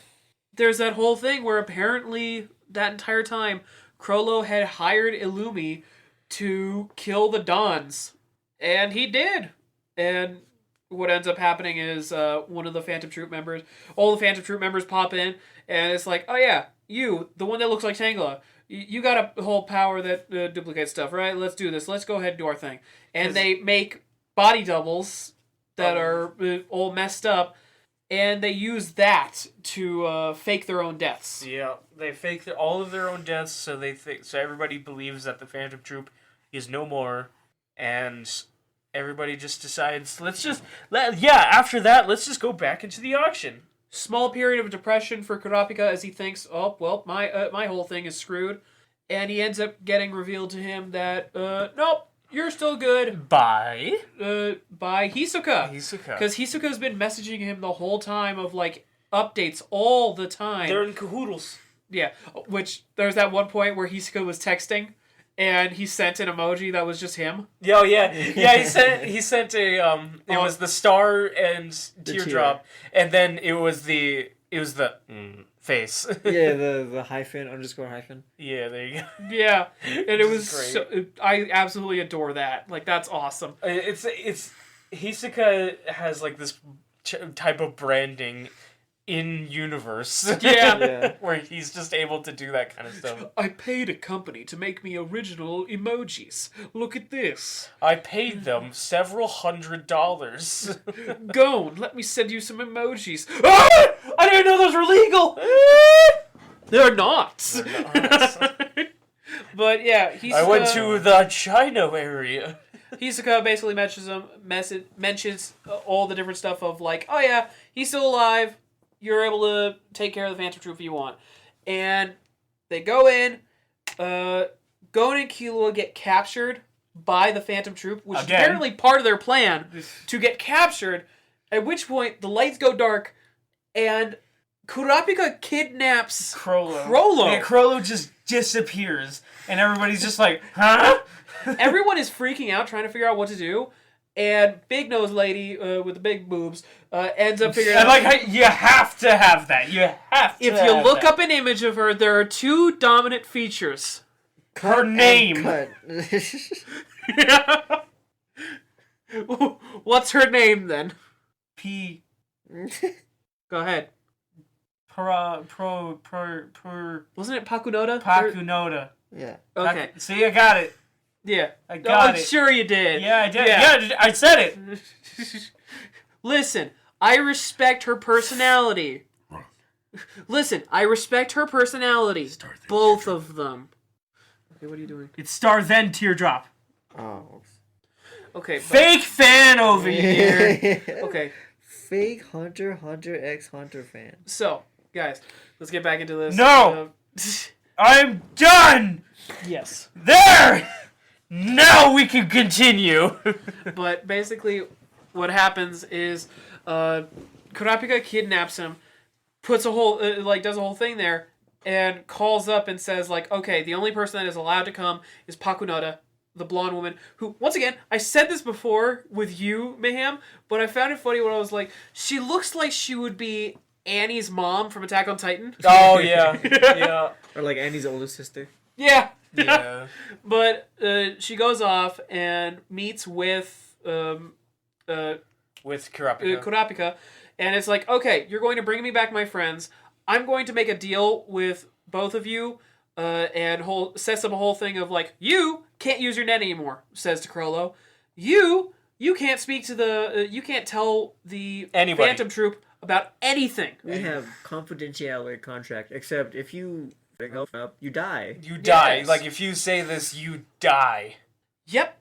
S2: there's that whole thing where apparently that entire time Crollo had hired Illumi to kill the Dons. And he did. And what ends up happening is one of the Phantom Troop members, all the Phantom Troop members pop in, and it's like, oh yeah, you, the one that looks like Tangela, you got a whole power that duplicates stuff, right? Let's do this. Let's go ahead and do our thing. And they make body doubles that are all messed up, and they use that to fake their own deaths.
S1: Yeah, they fake all of their own deaths, so so everybody believes that the Phantom Troop is no more, and everybody just decides, after that, let's just go back into the auction.
S2: Small period of depression for Kurapika as he thinks, oh, well, my whole thing is screwed. And he ends up getting revealed to him that, nope, you're still good.
S1: By
S2: Hisoka. Because Hisoka's been messaging him the whole time of, like, updates all the time.
S1: They're in cahoodles.
S2: Yeah, which, there's that one point where Hisoka was texting, and he sent an emoji that was just him.
S1: Oh yeah, yeah. He sent a It was the star and teardrop, and then it was the face.
S3: Yeah, the hyphen _hyphen.
S1: Yeah, there you go.
S2: Yeah, and it was great. I absolutely adore that. Like, that's awesome.
S1: It's Hisoka has like this type of branding in universe.
S2: Yeah.
S1: Where he's just able to do that kind of stuff.
S2: I paid a company to make me original emojis. Look at this.
S1: I paid them several $100s.
S2: Go, let me send you some emojis. Ah! I didn't know those were legal. They're not. But yeah,
S1: I went to the China area.
S2: Hisoka basically mentions all the different stuff of like, oh yeah, he's still alive. You're able to take care of the Phantom Troop if you want. And they go in. Gon and Killua get captured by the Phantom Troop, which is apparently part of their plan to get captured, at which point the lights go dark, and Kurapika kidnaps Crollo.
S1: And Crollo just disappears, and everybody's just like, huh?
S2: Everyone is freaking out, trying to figure out what to do. And Big Nose Lady with the big boobs ends up figuring out...
S1: Like, you have to have that. You have to
S2: If you look up an image of her, there are two dominant features.
S1: Her name.
S2: What's her name, then?
S1: P.
S2: Go ahead. Wasn't it Pakunoda?
S1: Pakunoda.
S3: Yeah.
S2: Okay.
S1: See, I got it.
S2: Yeah.
S1: I got it.
S2: Sure you did.
S1: Yeah, I did. Yeah, I said it.
S2: Listen, I respect her personality. Listen, I respect her personality. Both of them. Okay, what are you doing?
S1: It's star then teardrop.
S3: Oh.
S2: Okay. But,
S1: Fake fan over here.
S2: okay.
S3: Fake Hunter x Hunter fan.
S2: So, guys, let's get back into this.
S1: No! I'm done!
S2: Yes.
S1: There! Now we can continue.
S2: But basically, what happens is, Kurapika kidnaps him, puts a whole, does a whole thing there, and calls up and says, like, okay, the only person that is allowed to come is Pakunoda, the blonde woman, who, once again, I said this before with you, Mayhem, but I found it funny when I was like, she looks like she would be Annie's mom from Attack on Titan.
S1: Oh, yeah. Yeah.
S3: Or like Annie's older sister.
S2: Yeah.
S1: Yeah.
S2: But she goes off and meets with
S1: Kurapika.
S2: Kurapika, and it's like, okay, you're going to bring me back my friends. I'm going to make a deal with both of you, and sets up a whole thing of like, you can't use your net anymore, says to Crollo. You can't speak to you can't tell the
S1: Anybody.
S2: Phantom Troop about anything.
S3: We have confidentiality contract, except if you up, you die.
S1: You die.
S2: Yes.
S1: Like, if you say this, you die.
S2: Yep.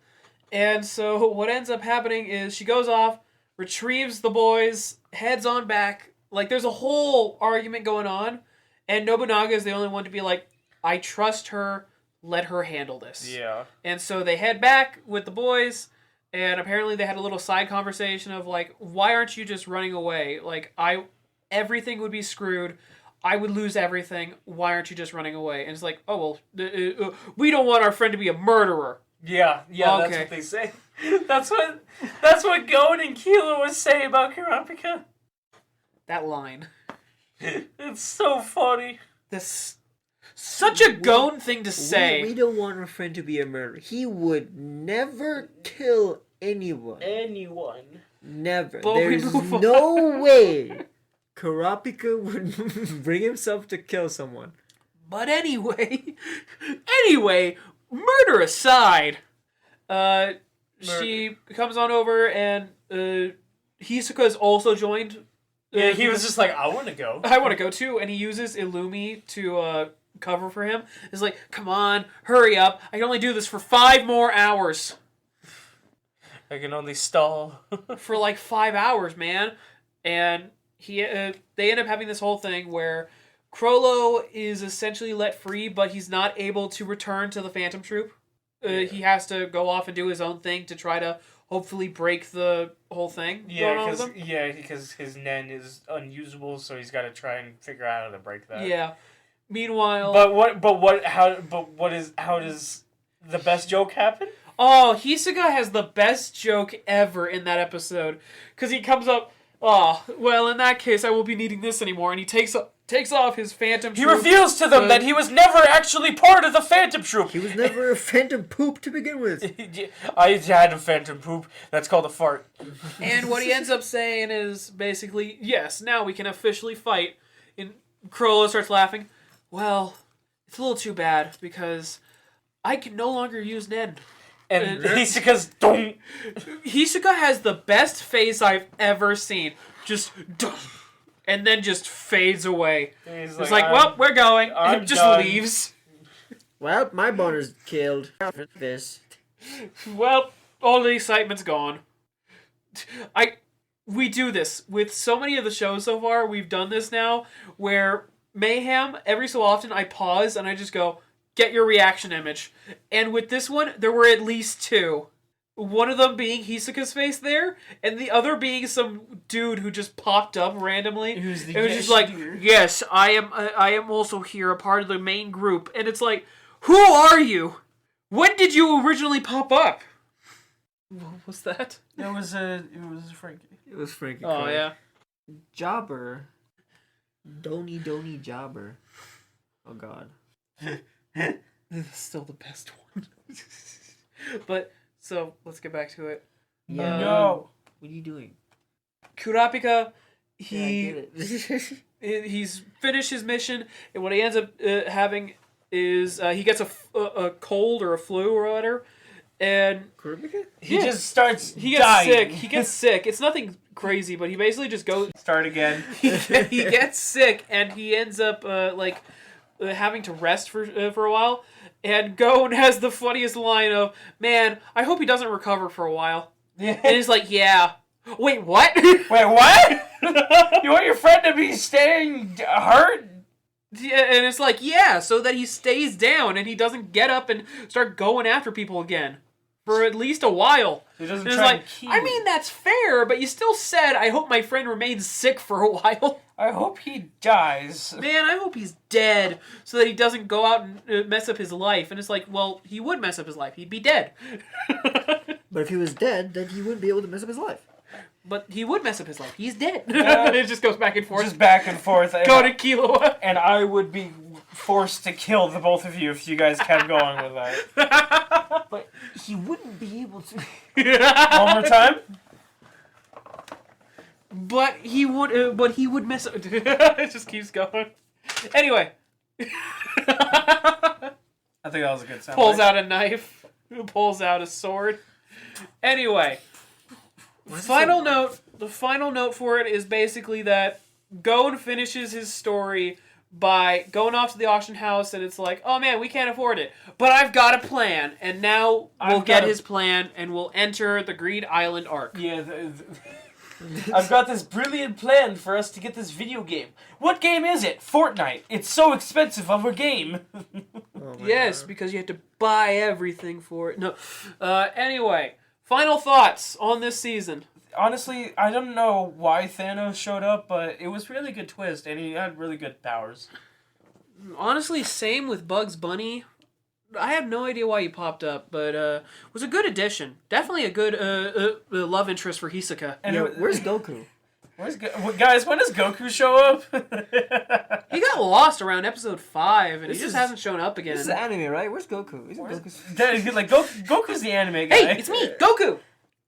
S2: And so what ends up happening is she goes off, retrieves the boys, heads on back. Like, there's a whole argument going on, and Nobunaga is the only one to be like, I trust her, let her handle this.
S1: Yeah.
S2: And so they head back with the boys, and apparently they had a little side conversation of like, why aren't you just running away? Like, everything would be screwed. I would lose everything. Why aren't you just running away? And it's like, oh, well, we don't want our friend to be a murderer.
S1: Yeah, that's
S2: Okay.
S1: what they say. That's what Gon and Kilo was saying about Kurapika.
S2: That line.
S1: It's so funny.
S2: This such a Gon thing to say.
S3: We don't want our friend to be a murderer. He would never kill anyone.
S1: Anyone.
S3: Never.
S2: But we
S3: There's
S2: move on.
S3: no way Kurapika would bring himself to kill someone.
S2: But anyway, murder aside, she comes on over and Hisoka's also joined.
S1: Yeah, he was just like, I want to go.
S2: I want to go too, and he uses Illumi to cover for him. He's like, come on, hurry up. I can only do this for 5 more hours.
S1: I can only stall.
S2: For like 5 hours, man. And they end up having this whole thing where Crollo is essentially let free, but he's not able to return to the Phantom Troop. He has to go off and do his own thing to try to hopefully break the whole thing.
S1: Because his Nen is unusable, so he's got to try and figure out how to break that.
S2: Yeah. Meanwhile,
S1: how does the best joke happen?
S2: oh, Hisoka has the best joke ever in that episode, because he comes up, oh, well, in that case, I won't be needing this anymore, and he takes off his Phantom
S1: He
S2: Troop.
S1: reveals to them that he was never actually part of the Phantom Troop.
S3: He was never a phantom poop to begin with.
S1: I had a phantom poop. That's called a fart.
S2: And what he ends up saying is basically, yes, now we can officially fight. And Crollo starts laughing. Well, it's a little too bad, because I can no longer use Nen.
S1: And Hisoka's don't.
S2: Hisoka has the best face I've ever seen. Just, and then just fades away.
S1: He's
S2: It's like, well, we're going.
S1: I'm
S2: And just
S1: done.
S2: leaves.
S3: Well, my boner's killed. This.
S2: Well, all the excitement's gone. We do this with so many of the shows so far. We've done this now, where Mayhem, every so often, I pause and I just go, get your reaction image. And with this one, there were at least 2. One of them being Hisoka's face there, and the other being some dude who just popped up randomly. It was just like, yes, I am also here, a part of the main group. And it's like, who are you? When did you originally pop up? What was that?
S1: It was Frankie.
S3: It was Frankie.
S2: Oh,
S3: Cole.
S2: yeah.
S3: Jobber. Doni Jobber. Oh, God.
S2: Still the best one. But, so, let's get back to it.
S3: Yeah.
S1: No.
S3: What are you doing?
S2: Kurapika,
S3: Yeah, I get it.
S2: he's finished his mission, and what he ends up having is he gets a cold or a flu or whatever, and
S3: Kurapika?
S1: He just starts
S2: he gets
S1: dying.
S2: sick. He gets sick. It's nothing crazy, but he basically just goes.
S1: Start again.
S2: He gets sick, and he ends up having to rest for a while. And Gon has the funniest line of, "Man, I hope he doesn't recover for a while."
S1: Yeah.
S2: And he's like, "Yeah." Wait, what?
S1: Wait, what? You want your friend to be staying hurt?
S2: Yeah, and it's like, yeah, so that he stays down and he doesn't get up and start going after people again. For at least a while.
S1: He doesn't
S2: and
S1: try
S2: it's like,
S1: to keep
S2: I mean, that's fair, but you still said, I hope my friend remains sick for a while.
S1: I hope he dies.
S2: Man, I hope he's dead so that he doesn't go out and mess up his life. And it's like, well, he would mess up his life. He'd be dead.
S3: But if he was dead, then he wouldn't be able to mess up his life.
S2: But he would mess up his life. He's dead. It just goes back and forth.
S1: Just back and forth.
S2: Go to Killua.
S1: And I would be forced to kill the both of you if you guys kept going with that.
S3: But he wouldn't be able to.
S1: One more time?
S2: But he would mess up. It just keeps going. Anyway.
S1: I think that was a good sound.
S2: Pulls out a knife. Pulls out a sword. Anyway. The final note for it is basically that Gon finishes his story by going off to the auction house, and it's like, oh man, we can't afford it, but I've got a plan, and now we'll get his plan, and we'll enter the Greed Island arc.
S1: Yeah, I've got this brilliant plan for us to get this video game. What game is it? Fortnite. It's so expensive of a game.
S2: Yes, because you have to buy everything for it. No. Anyway, final thoughts on this season.
S1: Honestly, I don't know why Thanos showed up, but it was a really good twist, and he had really good powers.
S2: Honestly, same with Bugs Bunny. I have no idea why he popped up, but it was a good addition. Definitely a good love interest for Hisoka.
S1: And
S3: where's Goku?
S1: Guys, when does Goku show up?
S2: He got lost around episode 5, and he just hasn't shown up again.
S3: This is anime, right? Where's Goku? Isn't Goku's...
S1: Goku's the anime guy.
S2: Hey, it's me, Goku!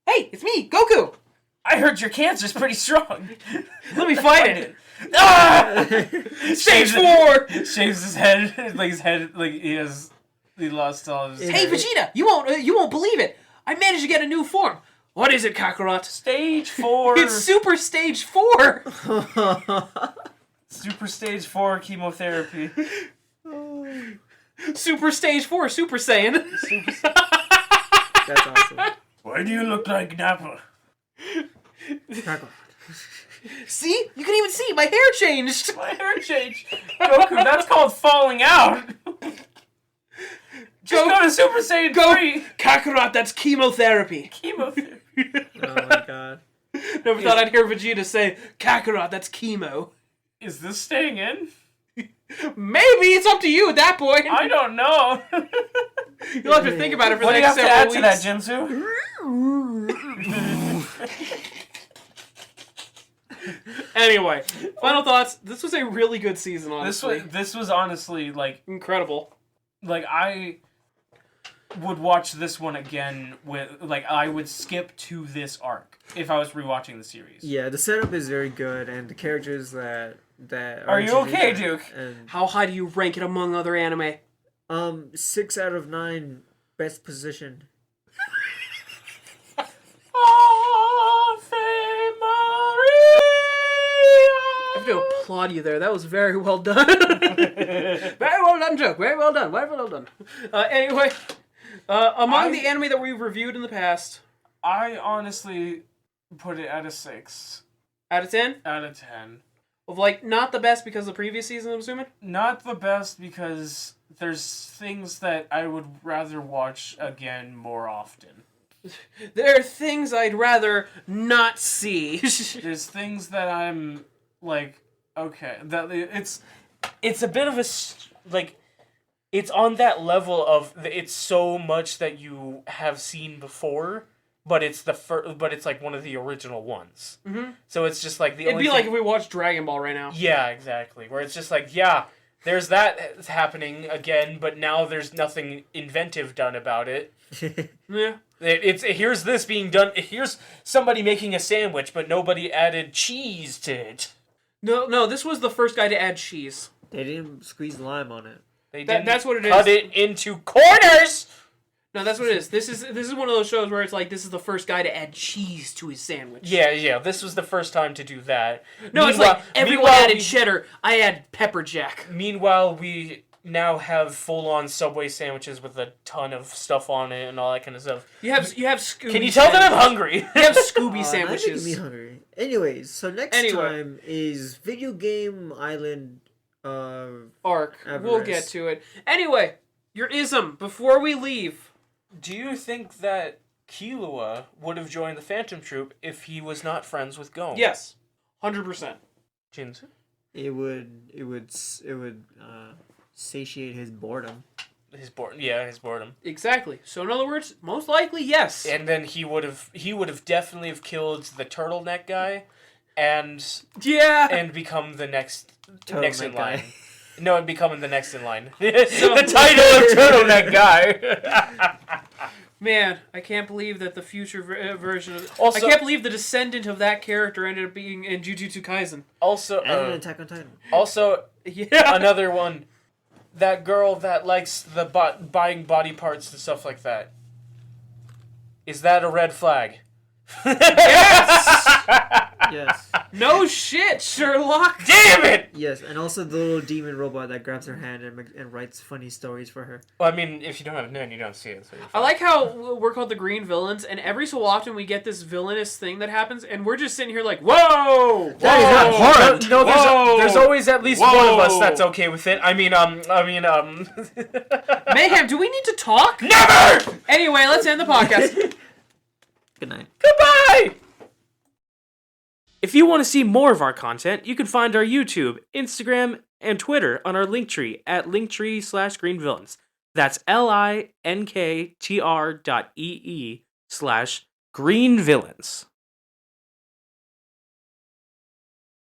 S2: Hey, it's me, Goku!
S1: I heard your cancer's pretty strong.
S2: Let me fight it.
S1: Ah!
S2: Stage 4!
S1: Shaves his head, he lost all of his...
S2: Hey, Vegeta, you won't believe it. I managed to get a new form. What is it, Kakarot?
S1: Stage 4.
S2: It's Super Stage 4.
S1: Super Stage 4 chemotherapy.
S2: Super Stage 4 Super Saiyan.
S3: That's awesome.
S1: Why do you look like Nappa?
S2: See? You can even see my hair changed.
S1: My hair changed. Goku, that's called falling out. Just go to Super Saiyan 3.
S2: Kakarot, that's chemotherapy.
S1: Chemotherapy.
S3: Oh my god.
S2: Never thought I'd hear Vegeta say, Kakarot, that's chemo.
S1: Is this staying in?
S2: Maybe. It's up to you at that point.
S1: I don't know.
S2: You'll have to think about it for
S1: What
S2: the
S1: do you have
S2: next
S1: to add
S2: several
S1: to
S2: weeks.
S1: that, Jinsu?
S2: Anyway, final thoughts. This was a really good season, honestly.
S1: This was honestly,
S2: incredible.
S1: I would watch this one again I would skip to this arc if I was rewatching the series.
S3: Yeah, the setup is very good, and the characters that
S1: Are you okay, Duke?
S2: How high do you rank it among other anime?
S3: 6 out of 9 best position.
S2: I have to applaud you there. That was very well done. Very well done, joke. Very well done. Very well done. Anyway, among the anime that we've reviewed in the past,
S1: I honestly put it at a 6.
S2: Out of 10?
S1: Out of 10.
S2: Of not the best because of the previous season, I'm assuming?
S1: Not the best because there's things that I would rather watch again more often.
S2: There are things I'd rather not see.
S1: There's things that I'm okay, that it's a bit of a it's on that level of it's so much that you have seen before, but it's one of the original ones. Mm-hmm. So it's just the
S2: It'd be like if we watched Dragon Ball right now.
S1: Yeah, exactly. Where it's just there's that happening again, but now there's nothing inventive done about it.
S2: Yeah.
S1: Here's this being done. Here's somebody making a sandwich, but nobody added cheese to it.
S2: No, this was the first guy to add cheese.
S3: They didn't squeeze lime on it.
S2: That's what it is.
S1: Cut it into corners.
S2: No, that's what it is. This is one of those shows where it's this is the first guy to add cheese to his sandwich.
S1: Yeah. This was the first time to do that.
S2: No, it's everyone added cheddar. I add pepper jack.
S1: Meanwhile, we now have full-on Subway sandwiches with a ton of stuff on it and all that kind of stuff.
S2: You have Scooby.
S1: Can you tell that I'm hungry?
S2: You have Scooby
S3: Now you're
S2: sandwiches.
S3: making me hungry. Anyways, so next time is Video Game Island
S2: Arc.
S3: Everest.
S2: We'll get to it. Anyway, your ism before we leave.
S1: Do you think that Killua would have joined the Phantom Troop if he was not friends with Gon?
S2: Yes, 100%.
S1: Jinzu?
S3: It would satiate his boredom.
S1: His boredom.
S2: Exactly. So in other words, most likely yes.
S1: And then he would have definitely have killed the turtleneck guy, and become the next in line.
S3: guy.
S1: No, and becoming the next in line. The title of turtleneck guy.
S2: Man, I can't believe that the future version of...
S1: Also,
S2: I can't believe the descendant of that character ended up being in Jujutsu Kaisen.
S1: Also,
S3: And Attack on Titan.
S1: Also, another one. That girl that likes the buying body parts and stuff like that. Is that a red flag?
S3: Yes.
S2: No shit, Sherlock!
S1: Damn it!
S3: Yes, and also the little demon robot that grabs her hand and writes funny stories for her.
S1: Well, I mean, if you don't have Nun, you don't see it. So
S2: I like how we're called the green villains, and every so often we get this villainous thing that happens, and we're just sitting here like, whoa!
S3: That is not horror!
S1: No, there's always at least one of us that's okay with it.
S2: Mayhem, do we need to talk?
S1: Never!
S2: Anyway, let's end the podcast.
S3: Good night.
S1: Goodbye! If you want to see more of our content, you can find our YouTube, Instagram, and Twitter on our Linktree at linktree/greenvillains. That's linktr.ee/greenvillains.